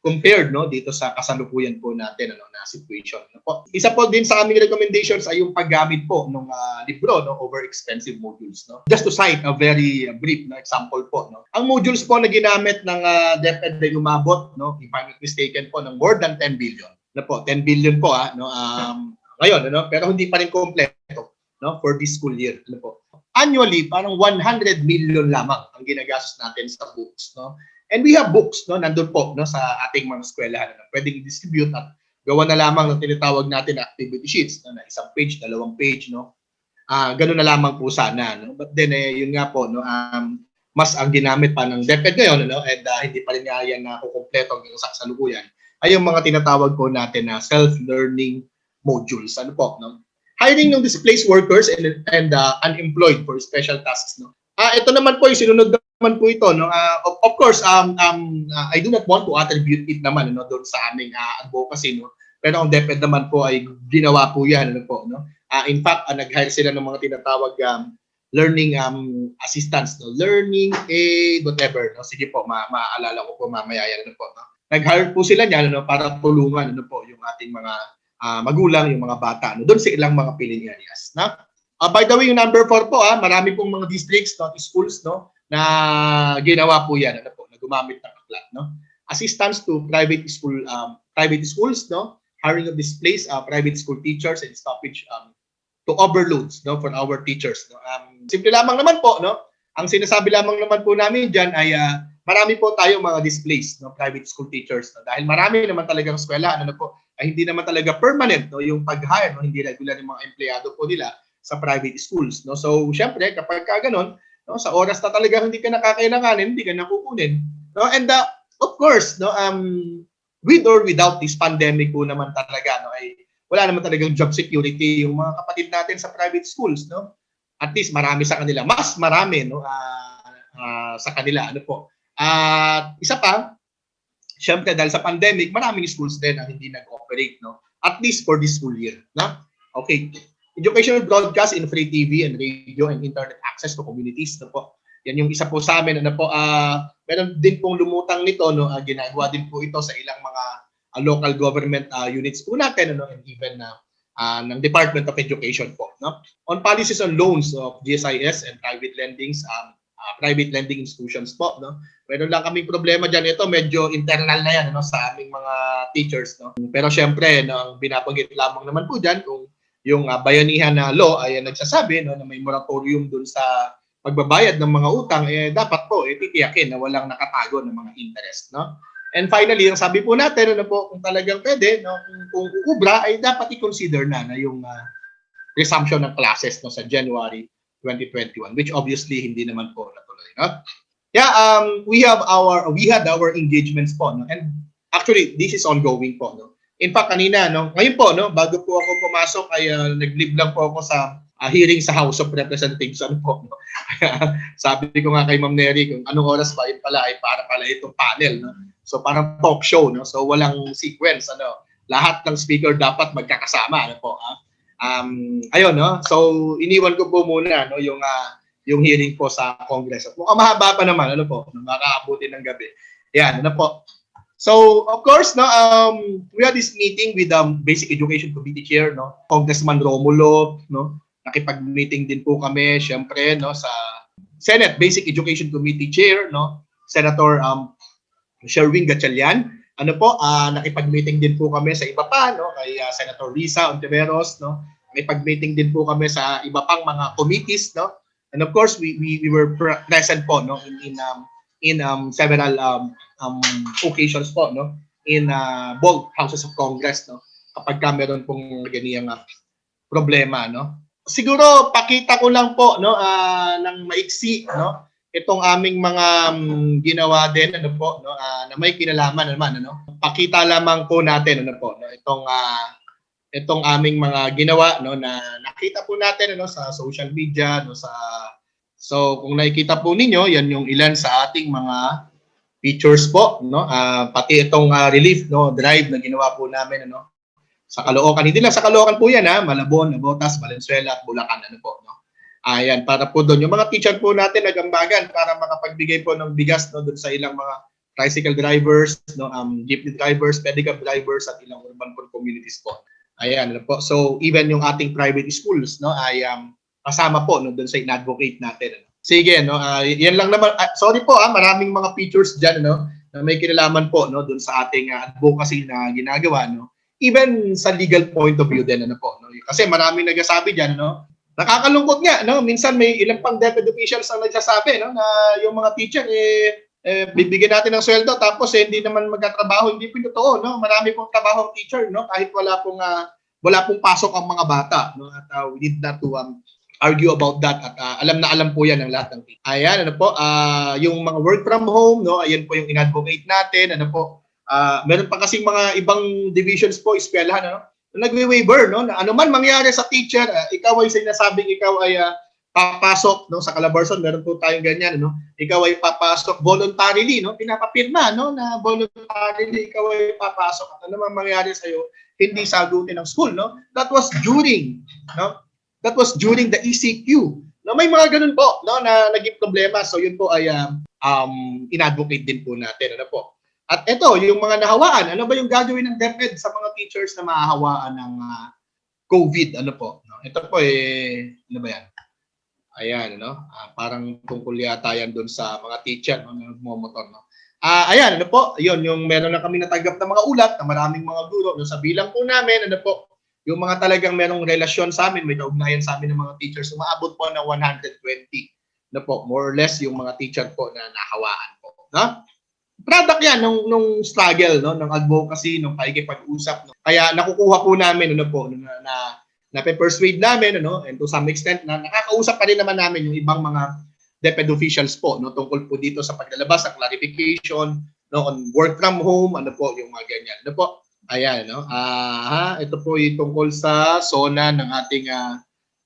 compared no dito sa kasalukuyan po natin ano na situation ano po. Isa po din sa aming recommendations ay yung paggamit po ng libro no over expensive modules no. Just to cite a very brief no example po no. Ang modules po na ginamit ng DepEd ay umabot no if I'm not mistaken po ng more than 10 billion. Na po 10 billion po no ngayon ano pero hindi pa rin kompleto no for this school year ano po. Annually parang 100 million lamang ang ginagastos natin sa books no. And we have books no nandun po no sa ating mga eskwelahan na pwedeng i-distribute at gawa na lamang ng tinatawag natin activity sheets no, na isang page, dalawang page no. Ganun na lamang po sana no. But then yun nga po no mas ang ginamit pa ng DepEd ngayon no and hindi pa rin nga yan nakukumpleto ng sa kasalukuyan ay yung mga tinatawag po natin na self-learning modules ano po no. Hiring ng displaced workers and unemployed for special tasks no. Ito naman po yung sinunod naman po ito no. Of course I do not want to attribute it naman no doon sa aming advocacy no. Pero ang DepEd naman po ay ginawa po yan ano po no. In fact nag-hire sila ng mga tinatawag learning assistants no. Learning aid whatever no. Sige po maaalala ko po mamaya yan ano po no. Nag-hire po sila niyan no para tulungan ano po yung ating mga magulang yung mga bata no doon sa ilang mga piling areas na by the way yung number 4 po marami pong mga districts no schools no na ginawa po yan ano po na gumamit ng aklat no assistance to private schools no hiring of displaced private school teachers and stoppage to overloads no for our teachers no simple lamang naman po no ang sinasabi lamang naman po namin diyan ay marami po tayong mga displaced no private school teachers no dahil marami naman talagang eskwelahan ano po ay hindi naman talaga permanent no yung pag-hire no hindi regular yung mga empleyado po nila sa private schools no so syempre kapag ganoon no sa oras na talaga hindi ka nakakailanganin hindi ka nakukunin no and of course no with or without this pandemic po naman talaga no ay wala naman talagang job security yung mga kapatid natin sa private schools no at least marami sa kanila mas marami no sa kanila ano po at isa pa syempre dahil sa pandemic, maraming schools din ang hindi nag-operate, no? At least for this school year, no? Okay. Educational broadcast in free TV and radio and internet access to communities, no po? Yan yung isa po sa amin, ano po, meron din pong lumutang nito, no? Ginagawa din po ito sa ilang mga local government units po natin, ano? And even ng Department of Education po, no? On policies on loans of GSIS and private lendings, private lending institutions po no meron lang kaming problema diyan ito medyo internal na yan no sa aming mga teachers no pero syempre no ang binabanggit lamang naman po diyan kung yung bayanihan na law ay nagsasabi no na may moratorium dun sa pagbabayad ng mga utang dapat po titiyakin na walang nakatago ng mga interest no and finally ang sabi po natin ano po kung talagang pwede no kung uubra ay dapat i-consider na yung resumption ng classes no sa January 2021 which obviously hindi naman po natuloy no we had our engagements po no and actually this is ongoing po no in fact kanina no ngayon po no bago po ako pumasok ay nag-leave lang po ako sa hearing sa House of Representatives ano po no? Sabi ko nga kay Ma'am Neri kung anong oras ba yun pala ay para pala itong panel no so parang talk show no so walang sequence ano lahat ng speaker dapat magkakasama ano po ayun no so iniwan ko po muna no yung hearing po sa Congress at mukhang mahaba pa naman ano po makakaabuti ng gabi yan ano po so of course no we had this meeting with Basic Education Committee Chair no Congressman Romulo no nakipag-meeting din po kami syempre no sa Senate Basic Education Committee Chair, no, Senator Sherwin Gatchalian. Ano po, nakipag-meeting din po kami sa iba pa, no, kay Senator Risa Ontiveros, no. Nakipag-meeting din po kami sa iba pang mga committees, no. And of course, we were present po, no, in several occasions po, no, in both houses of Congress, no, kapag meron pong ganiyang problema, no. Siguro pakita ko lang po, no, ng maiksi, no, itong aming mga ginawa din, ano po, no, na may kinalaman naman, ano. Pakita lamang po natin, ano po, no, itong aming mga ginawa, no, na nakita po natin, ano, sa social media, no, so kung nakikita po ninyo, yan yung ilan sa ating mga pictures po, no, pati itong relief, no, drive na ginawa po namin, ano, sa Caloocan. Hindi lang sa Caloocan po yan, Malabon, Navotas, Valenzuela, at Bulacan, ano po, no. Ayan, para po doon. Yung mga teacher po natin nagambagan para makapagbigay po ng bigas, no, doon sa ilang mga tricycle drivers, no, jeepney drivers, pedicab drivers, at ilang urban communities po. Ayan, ano po. So, even yung ating private schools, no, ay kasama po, no, doon sa in-advocate natin. Sige, no, yan lang naman. Sorry po, maraming mga pictures dyan, no, na may kinalaman po, no, doon sa ating advocacy na ginagawa, no. Even sa legal point of view din, ano po, no. Kasi maraming nagsasabi dyan, no. Nakakalungkot nga, no, minsan may ilang pang DepEd officials ang nagsasabi, no, na yung mga teacher, bibigyan natin ng sweldo, tapos hindi naman magtatrabaho. Hindi po totoo, no. Marami pong trabaho ang teacher, no, kahit wala pong pasok ang mga bata, no, at we need not to argue about that, at alam na alam po yan ng lahat ng teacher. Ayan, ano po, yung mga work from home, no, ayan po yung in-advocate natin, ano po, meron pa kasing mga ibang divisions po, eskwelahan, ano, nagwe-waiver, no, na ano man mangyari sa teacher, ikaw ay sinasabing ikaw ay papasok, no, sa Calabarzon, meron po tayong ganyan, no, ikaw ay papasok voluntarily, no, pinapapirma, no, na voluntarily ikaw ay papasok, at ano man mangyari sa iyo, hindi sagutin ng school, no. That was during the ECQ, no, may mga ganun po, no, na naging problema. So yun po ay in-advocate din po natin, ano po. At ito, yung mga nahawaan, ano ba yung gagawin ng DepEd sa mga teachers na mahahawaan ng COVID, ano po. No? Ito po ano ba yan? Ayan, ano? Parang tungkol yata yan doon sa mga teacher, no, na nagmomotor, no? Ayan, ano po? Yun, yung meron na kami natanggap na mga ulat na maraming mga guro. No? Sa bilang po namin, ano po, yung mga talagang merong relasyon sa amin, may kaugnayan sa amin ng mga teachers, umaabot po ng 120. No po, more or less yung mga teacher po na nahawaan po. No? Product yan nung struggle, no, ng advocacy, nung pakikipag-usap, no. Kaya nakukuha po namin, ano po, na pe-persuade namin, ano, and to some extent na nakakausap pa rin naman namin yung ibang mga DepEd officials po, no, tungkol po dito sa paglalabas ng clarification, no, on work from home, ano po, yung mga ganyan, ano po. Ayan, no. Ito po yung tungkol sa SONA ng ating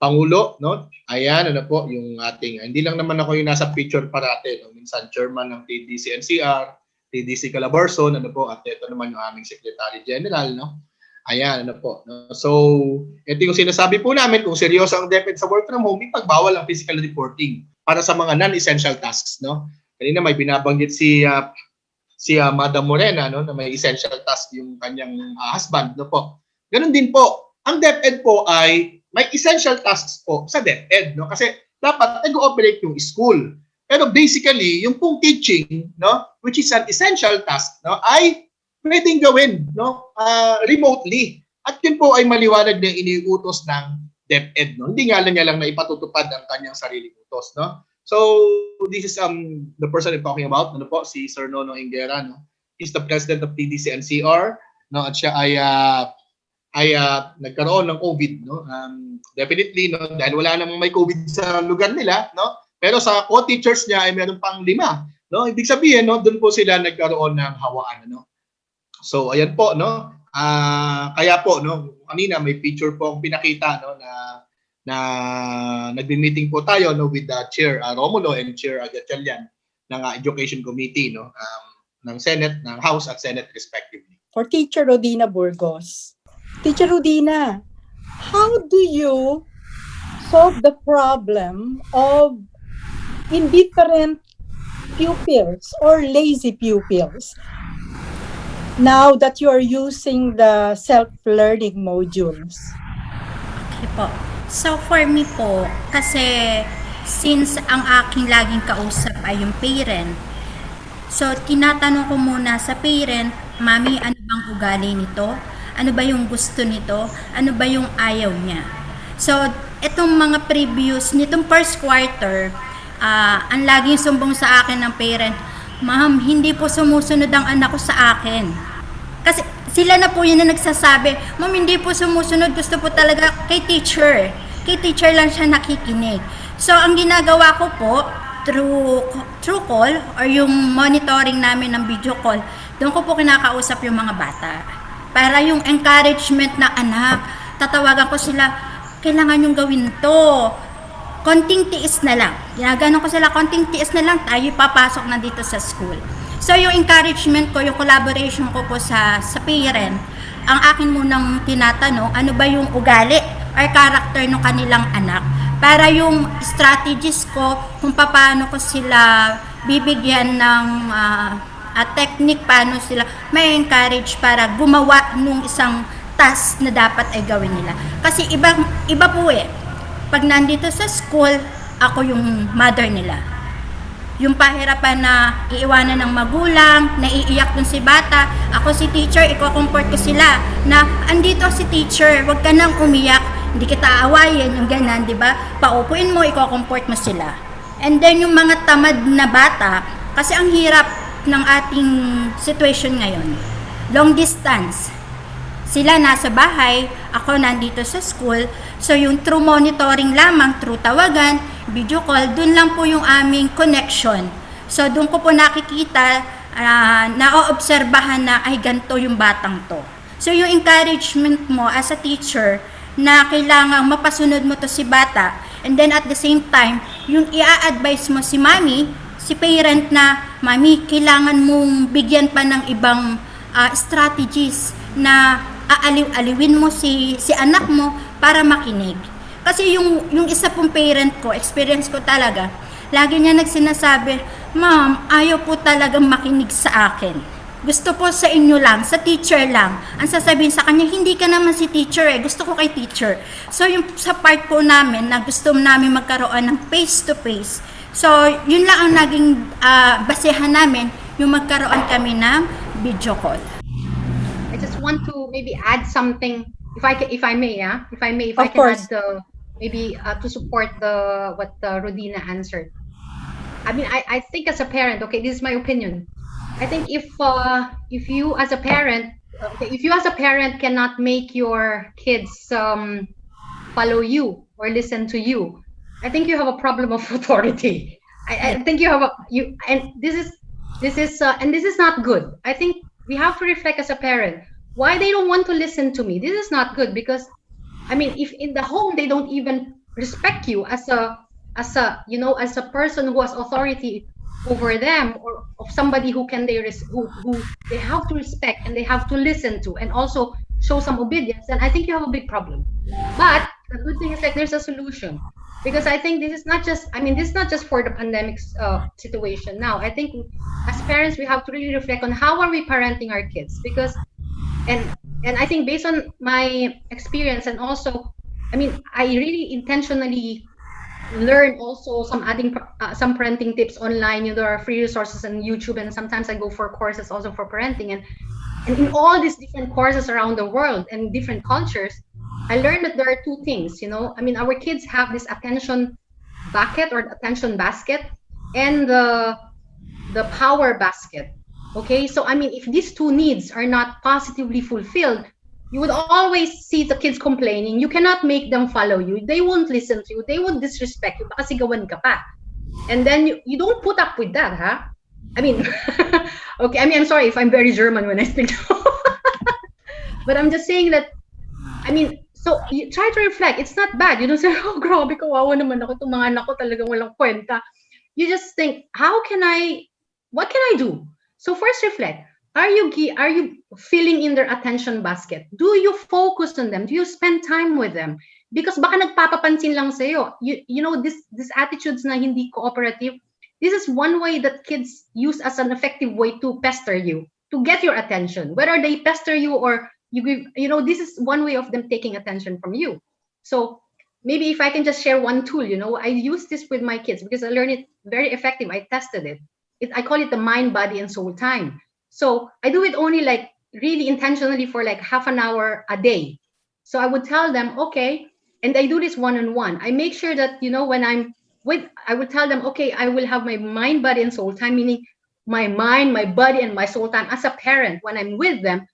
Pangulo, no. Ayan, ano po, yung ating, hindi lang naman ako yung nasa picture parate, no, minsan chairman ng TDC-NCR, TDC Calabarzon, ano po, at ito naman yung aming Secretary General, no. Ayan, ano po. No? So, ito yung sinasabi po namin, kung seryoso ang DepEd sa work from home, ipagbawal ang physical reporting para sa mga non-essential tasks, no. Kanina may binabanggit si Madam Morena, no, na may essential task yung kanyang husband, no po. Ganun din po, ang DepEd po ay may essential tasks po sa DepEd, no, kasi dapat nag-ooperate yung school. Pero basically, yung pong teaching, no, which is an essential task, no, ay pwedeng gawin, no, remotely. At yun po ay maliwanag na iniutos ng DepEd, no. Hindi nga lang niya lang na ipatutupad ang kanyang sariling utos, no. So, this is the person I'm talking about, ano po, si Sir Nono Ingera, no. He's the president of TDC-NCR, no, at siya ay nagkaroon ng COVID, no. Definitely, no, dahil wala namang may COVID sa lugar nila, no. Pero sa co-teachers niya ay meron pang 5, no. Ibig sabihin, no, doon po sila nagkaroon ng hawaan, no. So, ayan po, no. Kaya po, no, kanina may picture po ang pinakita, no, na nagbi-meeting po tayo, no, with the Chair Romulo and Chair Gatchalian ng Education Committee, no, ng Senate, ng House at Senate respectively. For Teacher Rodina Burgos. Teacher Rodina, how do you solve the problem of indifferent pupils or lazy pupils now that you are using the self-learning modules? Okay po. So for me po, kasi since ang aking laging kausap ay yung parent, so tinatanong ko muna sa parent, Mami, ano bang ugali nito? Ano ba yung gusto nito? Ano ba yung ayaw niya? So, itong mga previous, nitong first quarter, ang laging sumbong sa akin ng parent, Ma'am, hindi po sumusunod ang anak ko sa akin. Kasi sila na po yun na nagsasabi, Ma'am, hindi po sumusunod, gusto po talaga kay teacher. Kay teacher lang siya nakikinig. So, ang ginagawa ko po, through call or yung monitoring namin ng video call, doon ko po kinakausap yung mga bata. Para yung encouragement na anak, tatawagan ko sila, kailangan yung gawin to. Konting tiis na lang. Ginaganon ko sila, konting tiis na lang, tayo papasok na dito sa school. So, yung encouragement ko, yung collaboration ko po sa parent, ang akin munang tinatanong, ano ba yung ugali or character ng kanilang anak? Para yung strategies ko, kung paano ko sila bibigyan ng technique, paano sila may encourage para gumawa nung isang task na dapat ay gawin nila. Kasi iba po pag nandito sa school, ako yung mother nila. Yung pahirapan na iiwanan ng magulang, naiiyak dun si bata, ako si teacher, iko-comfort ko sila na andito si teacher, wag ka nang umiyak, hindi kita aawayin, yung ganun, di ba? Paupuin mo, iko-comfort mo sila. And then yung mga tamad na bata, kasi ang hirap ng ating situation ngayon, long distance. Sila nasa bahay, ako nandito sa school. So yung through monitoring lamang, through tawagan, video call, dun lang po yung aming connection. So dun ko po nakikita, naoobserbahan na ay ganito yung batang to. So yung encouragement mo as a teacher na kailangang mapasunod mo to si bata, and then at the same time, yung i-advise mo si mami, si parent na, Mami, kailangan mong bigyan pa ng ibang strategies na aaliw-aliwin mo si anak mo para makinig. Kasi yung isa pong parent ko, experience ko talaga, lagi niya nagsinasabi, Ma'am, ayaw po talagang makinig sa akin. Gusto po sa inyo lang, sa teacher lang. Ang sasabihin sa kanya, hindi ka naman si teacher gusto ko kay teacher. So yung sa part po namin na gusto namin magkaroon ng face-to-face, so yun lang ang naging basehan namin, yung magkaroon kami ng video call. I just want to maybe add something, if I may, if I Of can course. add maybe to support what Rodina answered. I mean, I think as a parent, okay, this is my opinion. I think if you as a parent, cannot make your kids follow you or listen to you, I think you have a problem of authority. I think you have and this is not good. I think we have to reflect as a parent why they don't want to listen to me. This is not good, because I mean, if in the home they don't even respect you as a person who has authority over them, or of somebody who they have to respect and they have to listen to and also show some obedience, then I think you have a big problem. But the good thing is, like, there's a solution, because I think this is not just for the pandemic situation now. I think as parents we have to really reflect on how are we parenting our kids, because and I think based on my experience, and also, I mean, I really intentionally learn also some parenting tips online. You know, there are free resources on YouTube, and sometimes I go for courses also for parenting, and in all these different courses around the world and different cultures, I learned that there are two things. You know, I mean, our kids have this attention bucket or attention basket, and the power basket. Okay, so I mean, if these two needs are not positively fulfilled, you would always see the kids complaining. You cannot make them follow you. They won't listen to you. They would disrespect you. Baka sigawan ka pa. And then you don't put up with that, huh? I mean, okay, I mean, I'm sorry if I'm very German when I speak. But I'm just saying that, I mean, so you try to reflect. It's not bad. You don't say, oh, grabe, kawawa naman ako. Itong mga anak ko talagang walang kwenta. You just think, what can I do? So first reflect. Are you filling in their attention basket? Do you focus on them? Do you spend time with them? Because baka nagpapapansin lang sa'yo. You know, this attitudes na hindi cooperative, this is one way that kids use as an effective way to pester you, to get your attention. Whether they pester you or you give, you know, this is one way of them taking attention from you. So maybe if I can just share one tool, I use this with my kids because I learned it very effective. I tested it. I call it the mind, body, and soul time. So I do it only like really intentionally for like half an hour a day. So I would tell them, okay, and I do this one-on-one. I make sure that, when I would tell them, okay, I will have my mind, body, and soul time, meaning my mind, my body, and my soul time as a parent. When I'm with them,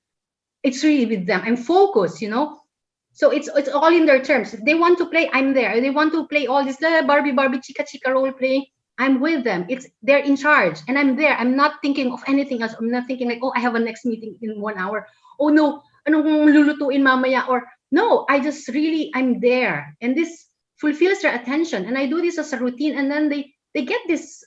it's really with them. I'm focused. So it's all in their terms. If they want to play, I'm there. If they want to play all this Barbie, chica chica role playing, I'm with them. They're in charge, and I'm there. I'm not thinking of anything else. I'm not thinking like, oh, I have a next meeting in 1 hour. Oh no, anong lulutuin mamaya? Or no, I'm there, and this fulfills their attention. And I do this as a routine, and then they get this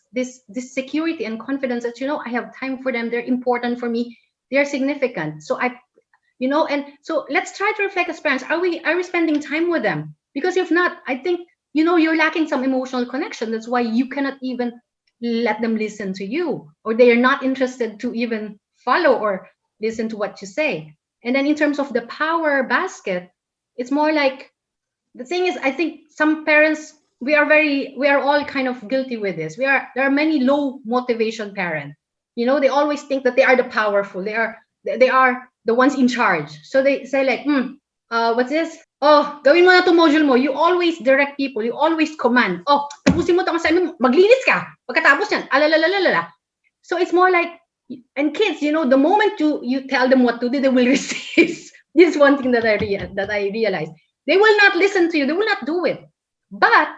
security and confidence that I have time for them. They're important for me. They're significant. So and so let's try to reflect as parents. Are we spending time with them? Because if not, I think you're lacking some emotional connection. That's why you cannot even let them listen to you, or they are not interested to even follow or listen to what you say. And then in terms of the power basket, it's more like, the thing is, I think some parents, we are all kind of guilty with this. There are many low motivation parents. They always think that they are the powerful. They are the ones in charge. So they say like, what's this? Oh, gawin mo na to module mo. You always direct people. You always command. Oh, tapusin mo itong assignment. Maglinis ka. Pagkatapos yan, alalalala. So it's more like, and kids, the moment you tell them what to do, they will resist. This is one thing that I realized. They will not listen to you. They will not do it. But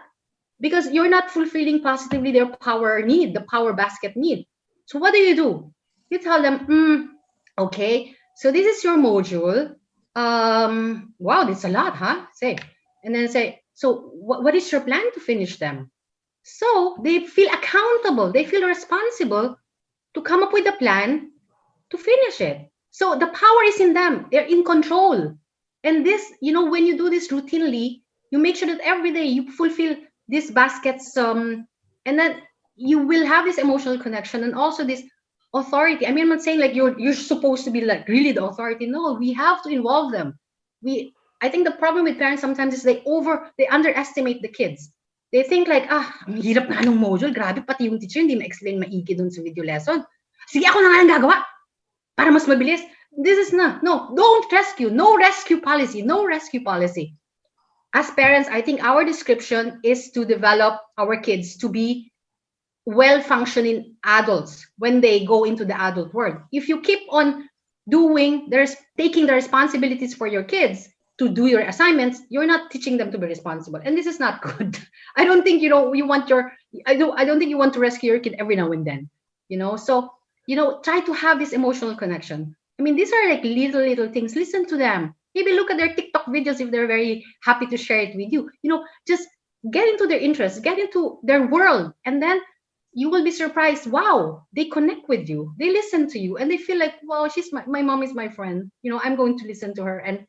because you're not fulfilling positively their power need, the power basket need. So what do? You tell them, okay, so this is your module. Wow, that's a lot, huh? And then say, so what is your plan to finish them? So they feel accountable. They feel responsible to come up with a plan to finish it. So the power is in them. They're in control. And this, when you do this routinely, you make sure that every day you fulfill these baskets, and then you will have this emotional connection and also this authority. I mean, I'm not saying like you're supposed to be like really the authority. No, we have to involve them. I think the problem with parents sometimes is they underestimate the kids. They think like, ang hirap na ng module, grabe, pati yung teacher hindi ma-explain maigi dun sa video lesson. Sige, ako na nga ang gagawa para mas mabilis. This is no, don't rescue. No rescue policy. No rescue policy. As parents, I think our description is to develop our kids to be well-functioning adults when they go into the adult world. If you keep on taking the responsibilities for your kids to do your assignments, you're not teaching them to be responsible, and this is not good. I don't think I don't think you want to rescue your kid every now and then. So try to have this emotional connection. I mean, these are like little things. Listen to them. Maybe look at their TikTok videos if they're very happy to share it with you. Just get into their interests, get into their world, and then you will be surprised. Wow, they connect with you. They listen to you, and they feel like, wow, my mom is my friend. I'm going to listen to her. And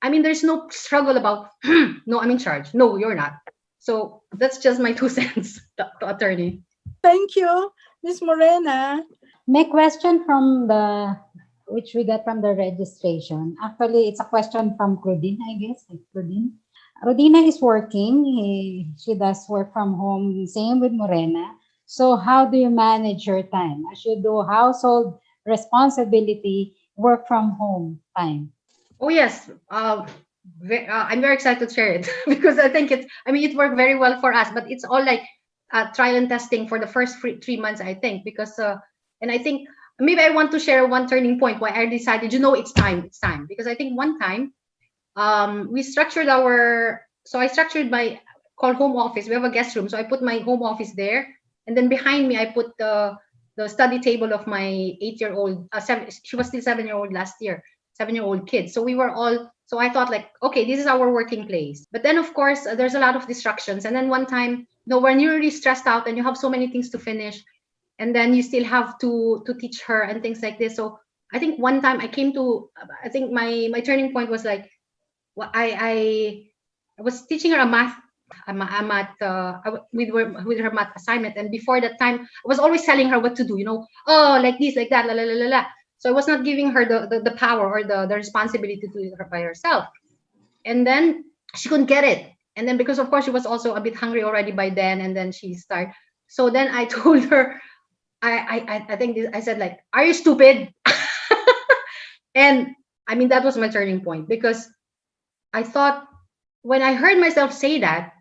I mean, there's no struggle about, no, I'm in charge. No, you're not. So that's just my 2 cents, to attorney. Thank you, Ms. Morena. My question which we got from the registration. Actually, it's a question from Rodina, I guess. Rodina is working. She does work from home, same with Morena. So how do you manage your time? As you do household responsibility, work from home time? Oh, yes. I'm very excited to share it because I think it worked very well for us, but it's all like trial and testing for the first 3 months, I think, because, and I think maybe I want to share one turning point why I decided, it's time. Because I think one time, I structured my home office. We have a guest room. So I put my home office there. And then behind me, I put the study table of my 8-year-old, she was still 7-year-old last year, 7-year-old kid. So so I thought like, okay, this is our working place. But then of course, there's a lot of distractions. And then one time, when you're really stressed out and you have so many things to finish, and then you still have to teach her and things like this. So I think one time I think my turning point was like, I was teaching her with her math assignment, and before that time I was always telling her what to do, like this, like that, la la la la. So I was not giving her the power or the responsibility to do it by herself. And then she couldn't get it. And then because of course she was also a bit hungry already by then, and then she started. So then I told her, I think I said like, "Are you stupid?" And I mean that was my turning point, because I thought, when I heard myself say that,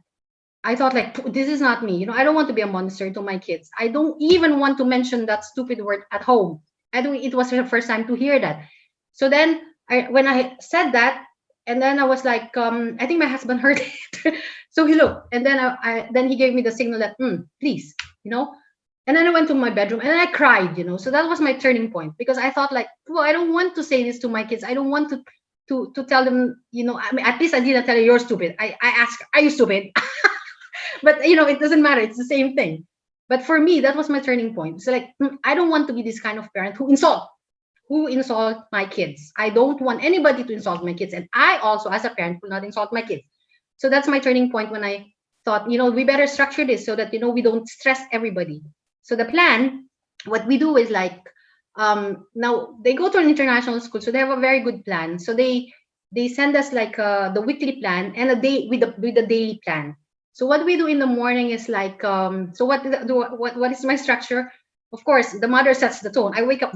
I thought like, this is not me. I don't want to be a monster to my kids. I don't even want to mention that stupid word at home. I don't. It was her first time to hear that. So then when I said that, and then I was like, I think my husband heard it. So he looked, and then then he gave me the signal that, please, And then I went to my bedroom and I cried, So that was my turning point, because I thought like, well, I don't want to say this to my kids. I don't want to tell them, I mean, at least I didn't tell her you're stupid. I asked, are you stupid? But it doesn't matter. It's the same thing. But for me, that was my turning point. So like, I don't want to be this kind of parent who insult my kids. I don't want anybody to insult my kids. And I also, as a parent, will not insult my kids. So that's my turning point, when I thought, we better structure this so that, we don't stress everybody. So the plan, what we do is like, now they go to an international school, so they have a very good plan. So they send us like the weekly plan and a day with the daily plan. So what we do in the morning is like, so what is my structure? Of course, the mother sets the tone. I wake up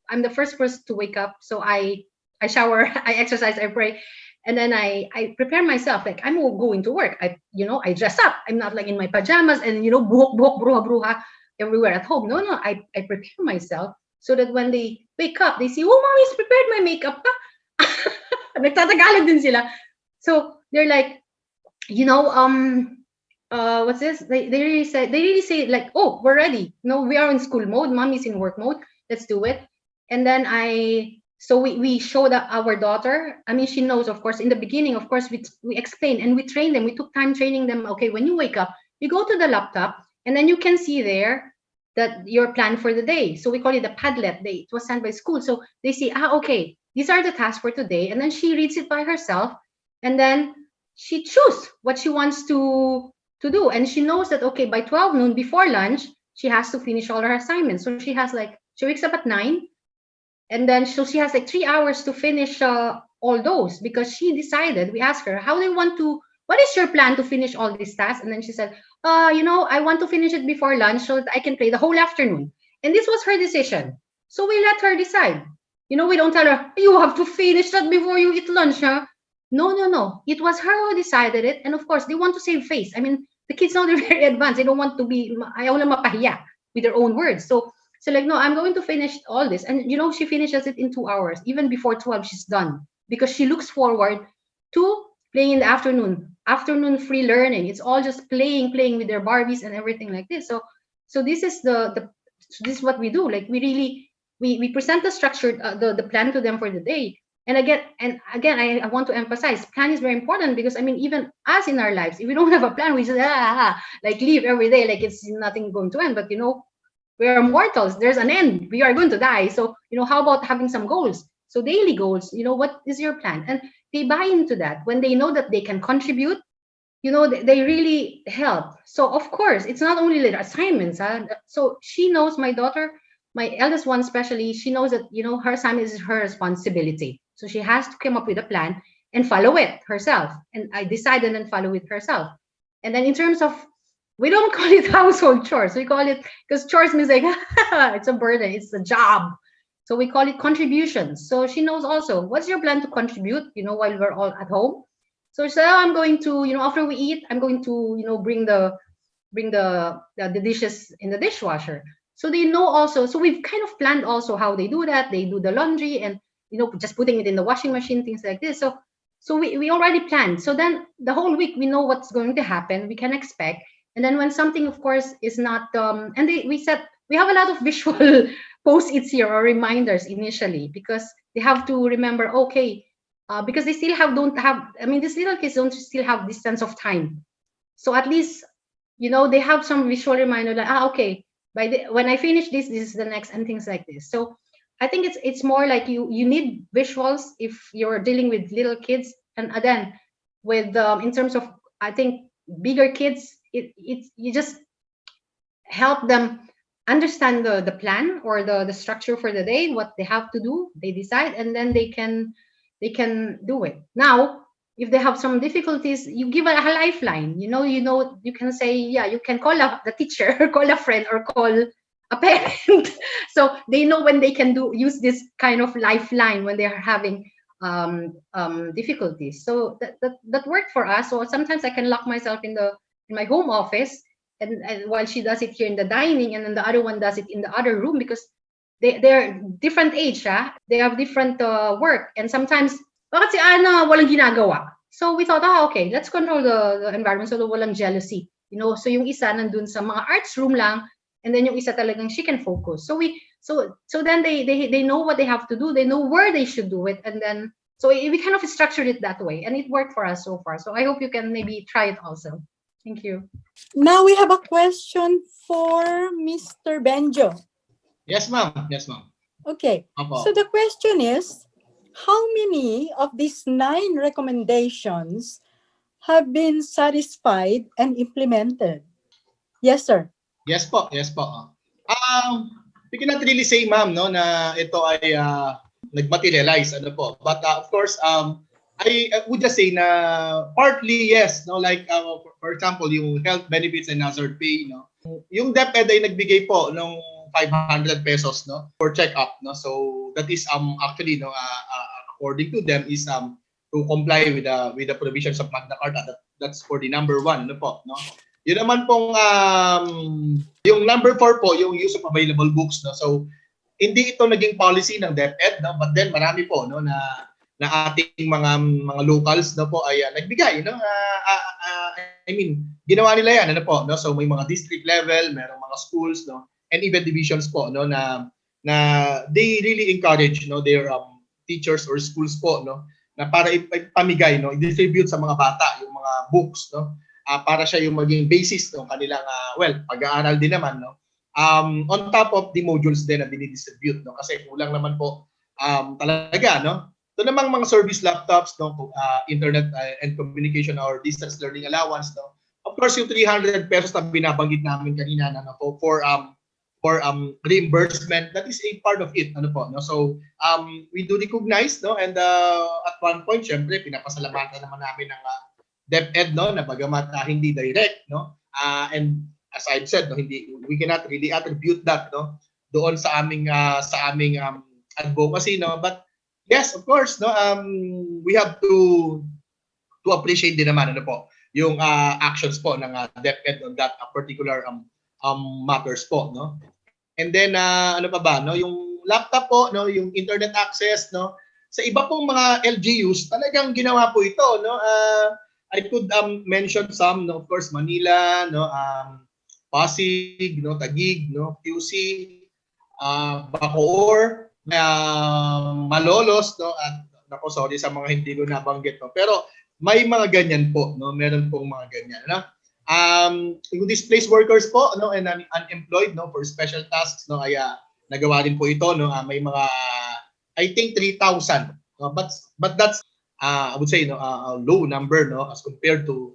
I'm the first person to wake up. So I shower, I exercise, I pray. And then I prepare myself, like I'm going to work. I dress up. I'm not like in my pajamas and, buhok, bruha, bruha everywhere at home. No, I prepare myself so that when they wake up, they see, oh, mommy's prepared my makeup. Nagtatagalog din sila. So they're like, what's this? They really say like, oh, we're ready. No, we are in school mode. Mommy's in work mode. Let's do it. And then so we showed our daughter. I mean, she knows, of course, in the beginning, of course, we explained and we trained them. We took time training them. Okay, when you wake up, you go to the laptop and then you can see there that your plan for the day. So we call it a Padlet day. It was sent by school. So they see, okay, these are the tasks for today. And then she reads it by herself. And then she chooses what she wants to do. And she knows that, okay, by 12 noon, before lunch, she has to finish all her assignments. So she wakes up at 9. And then she has like 3 hours to finish all those, because she decided, we asked her, what is your plan to finish all these tasks? And then she said, I want to finish it before lunch so that I can play the whole afternoon. And this was her decision. So we let her decide. We don't tell her, you have to finish that before you eat lunch, huh? No. It was her who decided it. And of course, they want to save face. I mean, the kids know they're very advanced. They don't want to be, ayaw na mapahiya with their own words. So like, no, I'm going to finish all this. And, she finishes it in 2 hours. Even before 12, she's done. Because she looks forward to playing in the afternoon free learning. It's all just playing with their Barbies and everything like this. So this is this is what we do. Like we present the structured the plan to them for the day. And again, I want to emphasize, plan is very important, because I mean, even us in our lives, if we don't have a plan, we just like live every day like it's nothing going to end. But we are mortals. There's an end. We are going to die. So how about having some goals? So daily goals. What is your plan? And they buy into that when they know that they can contribute. They really help. So of course, it's not only like assignments. So she knows, my daughter, my eldest one especially, she knows that her assignment is her responsibility. So she has to come up with a plan and follow it herself. And I decided and follow it herself. And then in terms of, we don't call it household chores. We call it, because chores means like it's a burden, it's a job. So we call it contributions. So she knows also, what's your plan to contribute, while we're all at home. So she said, I'm going to, after we eat, I'm going to, bring the dishes in the dishwasher. So they know also. So we've kind of planned also how they do that. They do the laundry and, just putting it in the washing machine, things like this. So we already planned. So then the whole week, we know what's going to happen. We can expect. And then when something, of course, is not, we have a lot of visual post-its here or reminders initially, because they have to remember, okay, because they still these little kids don't still have this sense of time. So at least, they have some visual reminder like, okay, when I finish this is the next, and things like this. So I think it's more like you need visuals if you're dealing with little kids. And again, with in terms of, I think, bigger kids, you just help them understand the plan or the structure for the day, what they have to do, they decide, and then they can do it. Now, if they have some difficulties, you give a lifeline. You can say, yeah, you can call the teacher, or call a friend, or call a parent. So they know when they can use this kind of lifeline when they are having difficulties. So that worked for us. So sometimes I can lock myself in my home office, and while she does it here in the dining, and then the other one does it in the other room, because they're different age, they have different work, and sometimes bakit si Ana walang ginagawa. So we thought, okay, let's control the environment so that walang jealousy. So yung isa nandun sa mga arts room lang, and then yung isa talagang she can focus. So then they know what they have to do, they know where they should do it, and then so we kind of structured it that way, and it worked for us so far. So I hope you can maybe try it also. Thank you. Now we have a question for Mr. Benjo. Yes, ma'am. Yes, ma'am. Okay. Opo. So the question is, how many of these 9 recommendations have been satisfied and implemented? Yes, sir. Yes po, yes po. We cannot really say, ma'am, no, na ito ay nagmaterialize, ano po. But of course, I would just say na partly yes, no, like for example, yung health benefits and hazard pay, no. Yung DepEd ay nagbigay po ng 500 pesos, no, for check-up, no. So that is actually, no, according to them is to comply with the provisions of Magna Carta. That's for the number 1, no po, no. Yun naman pong yung number 4 po, yung use of available books, no. So hindi ito naging policy ng DepEd, no, but then marami po, no, na ating mga locals, no po, ay nagbigay, no. I mean, ginawa nila yan, ano po, no. So may mga district level, merong mga schools, no, and even divisions po, no, na they really encourage, no, their teachers or schools po, no, na para ipamigay, no, i-distribute sa mga bata yung mga books, no, para siya yung maging basis ng kanilang pag-aaral din naman, no. On top of the modules din na dinidistribute, no, kasi kulang naman po talaga, no. Ito namang mga service laptops, no, internet and communication or distance learning allowance, no. Of course, yung 300 pesos na binabanggit namin kanina, no, for reimbursement, that is a part of it, ano po, no. So we do recognize, no, and at one point, syempre pinapasalamatan naman namin ng DepEd, no, na bagamat hindi direct, no, and as I've said, no, we cannot really attribute that, no, doon sa aming advocacy, no, but yes, of course, no, we have to appreciate din naman, ano po, yung actions po ng DepEd on that particular matters po, no. And then ano pa ba, no, yung laptop po, no, yung internet access, no, sa iba pong mga LGUs talagang ginawa po ito, no. I could mention some, no, of course, Manila, no, Pasig, no, Taguig, no, QC, Bacoor, Malolos, no, at nako, sorry sa mga hindi ko nabanggit, no, pero may mga ganyan po, no, meron pong mga ganyan, no. Yung displaced workers po, no, and unemployed, no, for special tasks, no, ay nagawa din po ito, no. May mga I think 3,000, no, but that's I would say, no, a low number, no, as compared to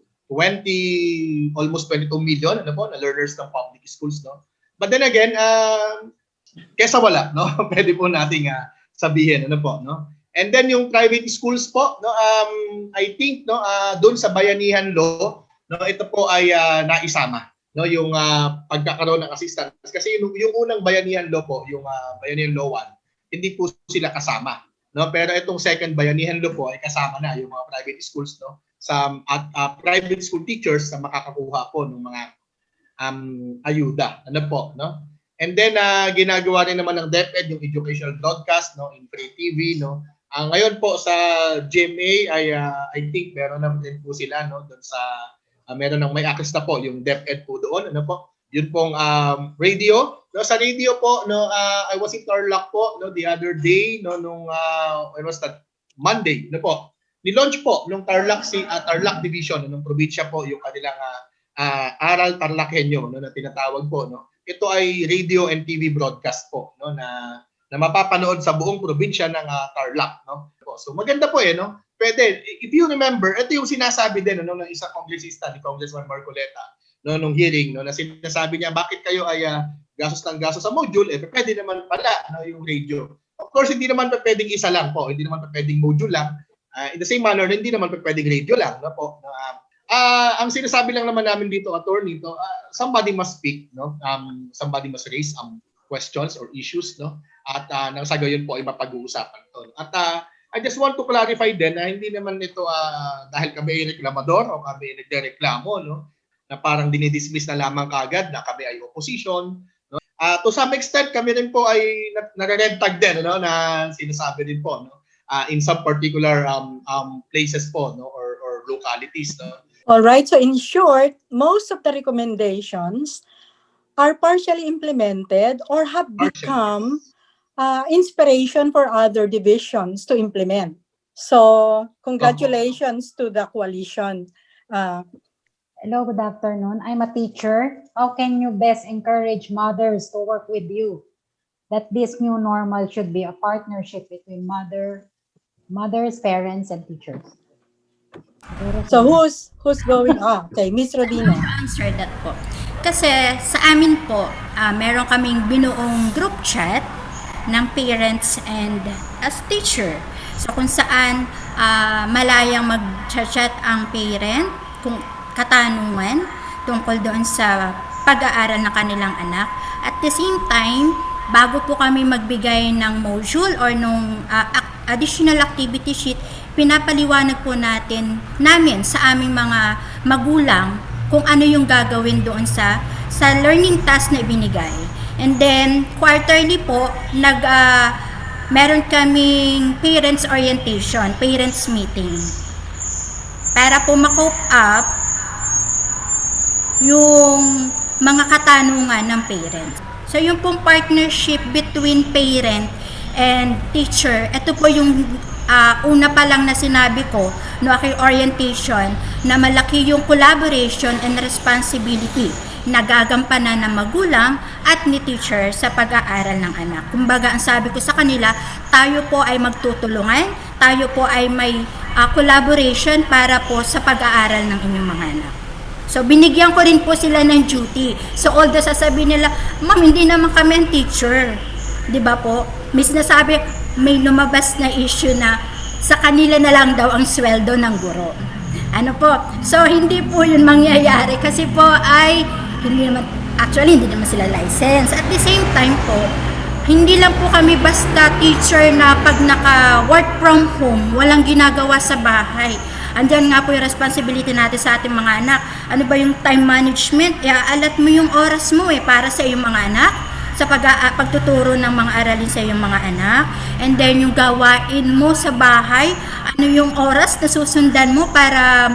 almost 22 million, ano po, na learners ng public schools, no. But then again, kesa wala, no, pwede po nating sabihin, ano po, no. And then yung private schools po, no, I think, no, doon sa bayanihan law, no, ito po ay naisama, no, yung pagkakaroon ng assistance, kasi yung unang bayanihan law po, yung bayanihan law 1, hindi po sila kasama, no, pero itong second bayanihan law po ay kasama na yung mga private schools, no, sa private school teachers na makakakuha po ng mga ayuda, ano po, no. And then ginagawa rin naman ng DepEd yung educational broadcast, no, in free TV, no. Ngayon po sa GMA ay I think meron na din po sila, no, doon sa meron ng may access na po yung DepEd po doon, ano po. Yun pong radio, no, sa radio po, no, I was in Tarlac po, no, the other day, no, nung when was that, Monday, no po. Ni-launch po nung Tarlac Division, nung probinsya po yung kanilang Aral Tarlacenyo, no, na tinatawag po, no. Ito ay radio and TV broadcast po, no, na mapapanood sa buong probinsya ng Tarlac, no. So maganda po no. Pwede, if you remember, ito yung sinasabi din, no, ng isang kongresista, ni Congressman Marcoleta, no, nung hearing, no, na sinasabi niya, bakit kayo ay gastos ng gastos sa module, pwede naman pala, no, yung radio. Of course, hindi naman pwedeng isa lang po, hindi naman pwedeng module lang, In the same manner, hindi naman pwedeng radio lang, no po. Ang sinasabi lang naman namin dito, attorney, no, somebody must speak, no? Somebody must raise questions or issues, no? At nang sa gayon po ay mapag-uusapan to. At I just want to clarify din na hindi naman ito dahil kami ay reklamador o kami ay nagrereklamo, no? Na parang dinidismiss na lamang kagad na kami ay opposition, no? To some extent, kami rin po ay nare-red tag din, no? Na sinasabi din po, no? In some particular places po, no? Or localities, no? All right, so in short, most of the recommendations are partially implemented or have become inspiration for other divisions to implement. So, congratulations to the coalition. Hello, good afternoon. I'm a teacher. How can you best encourage mothers to work with you? That this new normal should be a partnership between mothers, parents, and teachers. So, who's going? Okay, Miss Rodina. Answer that po. Kasi sa amin po, meron kaming binuong group chat ng parents and as teacher. So kung saan malayang mag-chat ang parent kung katanungan tungkol doon sa pag-aaral ng kanilang anak. At the same time, bago po kami magbigay ng module or nung additional activity sheet, pinapaliwanag po namin sa aming mga magulang kung ano yung gagawin doon sa learning task na ibinigay. And then, quarterly po, meron kaming parents orientation, parents meeting. Para po ma-cope up yung mga katanungan ng parents. So, yung pong partnership between parent and teacher, ito po yung una pa lang na sinabi ko no aking orientation na malaki yung collaboration and responsibility na gagampanan ng magulang at ni teacher sa pag-aaral ng anak. Kumbaga, ang sabi ko sa kanila, tayo po ay magtutulungan, tayo po ay may collaboration para po sa pag-aaral ng inyong mga anak. So, binigyan ko rin po sila ng duty. So, although sasabihin nila, ma'am, hindi naman kami ang teacher. Di ba po? Miss na sabi, may lumabas na issue na sa kanila na lang daw ang sweldo ng guro. Ano po? So, hindi po yun mangyayari kasi po ay, hindi naman sila license. At the same time po, hindi lang po kami basta teacher na pag naka-work from home, walang ginagawa sa bahay. Andyan nga po yung responsibility natin sa ating mga anak. Ano ba yung time management? Iaalat mo yung oras mo para sa iyong mga anak, sa pagtuturo ng mga aralin sa iyong mga anak, and then yung gawain mo sa bahay, ano yung oras na susundan mo para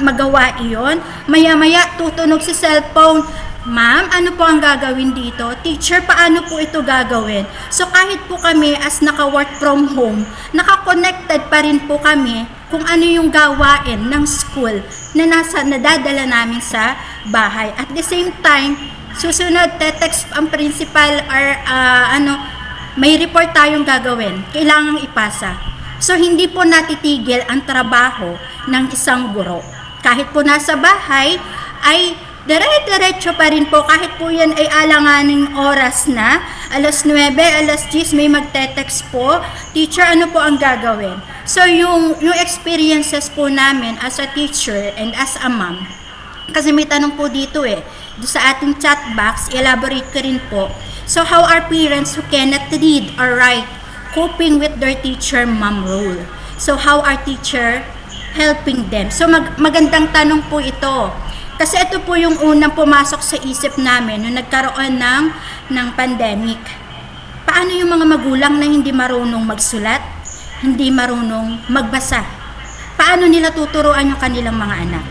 magawa iyon. Maya-maya tutunog si cellphone, ma'am, ano po ang gagawin dito? Teacher, paano po ito gagawin? So kahit po kami as naka-work from home, naka-connected pa rin po kami kung ano yung gawain ng school na nadadala namin sa bahay. At the same time, susunod, text ang principal or may report tayong gagawin. Kailangang ipasa. So, hindi po natitigil ang trabaho ng isang guro. Kahit po nasa bahay, ay dire-diretso pa rin po. Kahit po yan ay alanganing oras na, alas 9, alas 10, may magte-text po, teacher, ano po ang gagawin? So, yung experiences po namin as a teacher and as a mom, kasi may tanong po dito sa ating chat box, elaborate ko rin po. So, how are parents who cannot read or write coping with their teacher mom role? So, how are teacher helping them? So, magandang tanong po ito. Kasi ito po yung unang pumasok sa isip namin nung nagkaroon ng pandemic. Paano yung mga magulang na hindi marunong magsulat, hindi marunong magbasa? Paano nila tuturuan yung kanilang mga anak?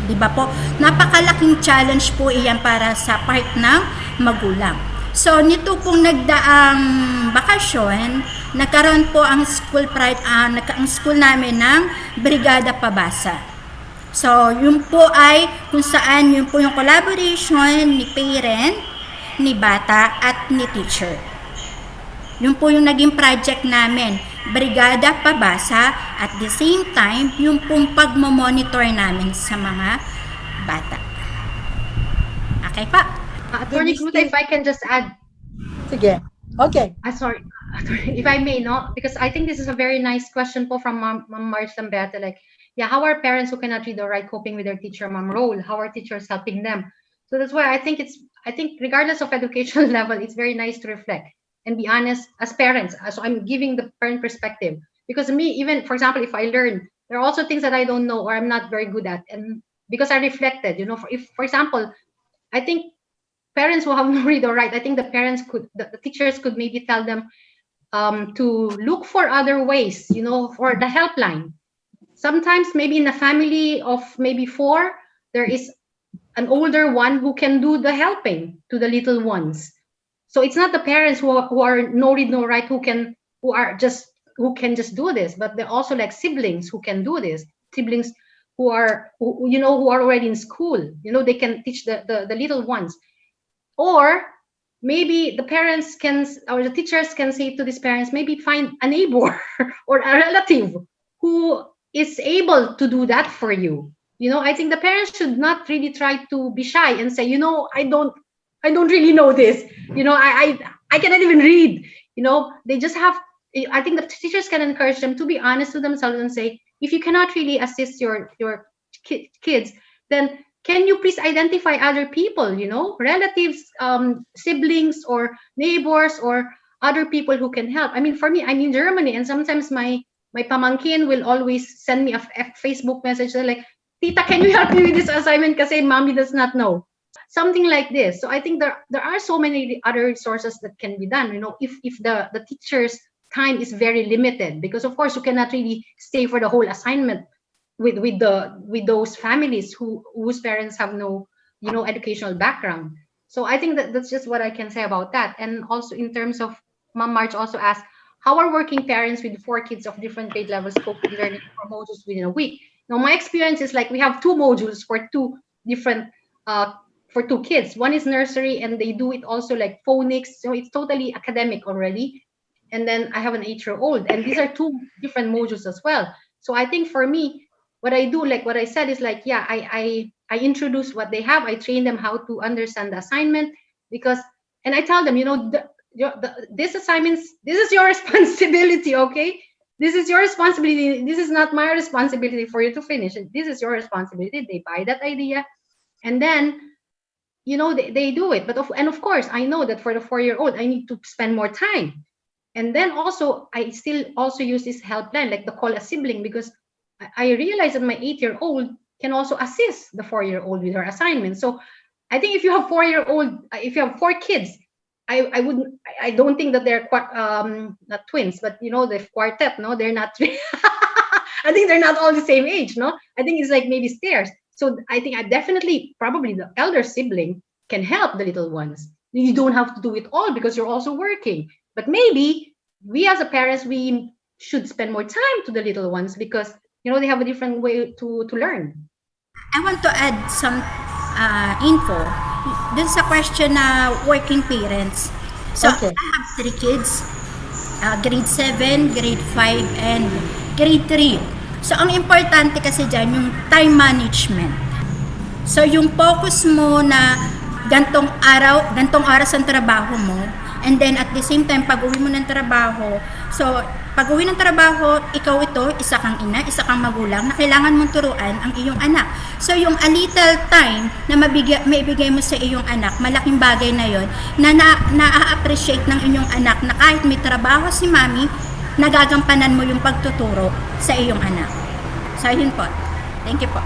Diba po? Napakalaking challenge po iyan para sa part ng magulang. So, nito pong nagdaang bakasyon, nagkaroon po ang school namin ng Brigada Pabasa. So, yun po ay kung saan yun po yung collaboration ni parent, ni bata, at ni teacher. Yun po yung naging project namin, Brigada Pabasa, at the same time, yung pong pagmamonitor namin sa mga bata. Okay pa? Attorney Cluta, if I can just add. Sige. Okay. Sorry. if I may, no, because I think this is a very nice question po from Ma'am Marge Lambeta, like, yeah, how are parents who cannot read or write coping with their teacher mom role? How are teachers helping them? So that's why I think regardless of educational level, it's very nice to reflect and be honest as parents. So I'm giving the parent perspective, because me, even for example, if I learn, there are also things that I don't know or I'm not very good at, and because I reflected, you know, for example, I think parents who have no read or write, I think the teachers could maybe tell them to look for other ways, you know, for the helpline. Sometimes maybe in a family of maybe 4, there is an older one who can do the helping to the little ones. So it's not the parents who are no read no write who can just do this, but they're also like siblings who can do this. Siblings who are already in school, you know, they can teach the little ones. Or maybe the parents can, or the teachers can say to these parents, maybe find a neighbor or a relative who is able to do that for you. You know, I think the parents should not really try to be shy and say, you know, I don't really know this. You know, I cannot even read. You know, they just have, I think the teachers can encourage them to be honest to themselves and say, if you cannot really assist your kids, then can you please identify other people, you know, relatives, siblings or neighbors or other people who can help? I mean, for me, I'm in Germany, and sometimes my pamangkin will always send me a Facebook message like, Tita, can you help me with this assignment kasi mommy does not know. Something like this. So I think there are so many other resources that can be done, you know, if the teacher's time is very limited, because of course you cannot really stay for the whole assignment with those families whose parents have no, you know, educational background. So I think that's just what I can say about that. And also in terms of, Ma'am March also asked, how are working parents with 4 kids of different grade levels cope with learning 4 modules within a week? Now my experience is like we have 2 modules for 2 different for 2 kids. One is nursery, and they do it also like phonics, so it's totally academic already. And then I have an 8-year-old, and these are 2 different modules as well. So I think for me, what I do, like what I said, is like, yeah, I introduce what they have. I train them how to understand the assignment, and I tell them, you know, this assignments, this is your responsibility, okay? This is your responsibility. This is not my responsibility for you to finish it. This is your responsibility. They buy that idea, and then, you know, they do it. And of course, I know that for the 4-year-old, I need to spend more time. And then also, I still also use this helpline, like the call a sibling, because I realize that my 8-year-old can also assist the 4-year-old with her assignment. So I think if you have 4 kids, I don't think that they're not twins, but you know, the quartet, no, they're not. I think they're not all the same age, no. I think it's like maybe stairs. So I think probably the elder sibling can help the little ones. You don't have to do it all because you're also working. But maybe we as a parents, we should spend more time to the little ones because, you know, they have a different way to learn. I want to add some info. This is a question na working parents. So Okay. I have 3 kids, grade 7, grade 5, and grade 3. So ang importante kasi dyan, yung time management. So yung focus mo na gantong oras ang trabaho mo, and then at the same time, pag-uwi mo ng trabaho, so pag-uwi ng trabaho, ikaw isa kang ina, isa kang magulang, na kailangan mong turuan ang iyong anak. So yung a little time na maibigay mo sa iyong anak, malaking bagay na yon na na-appreciate ng inyong anak na kahit may trabaho si mami, nagagampanan mo yung pagtuturo sa iyong anak. So yun po. Thank you po.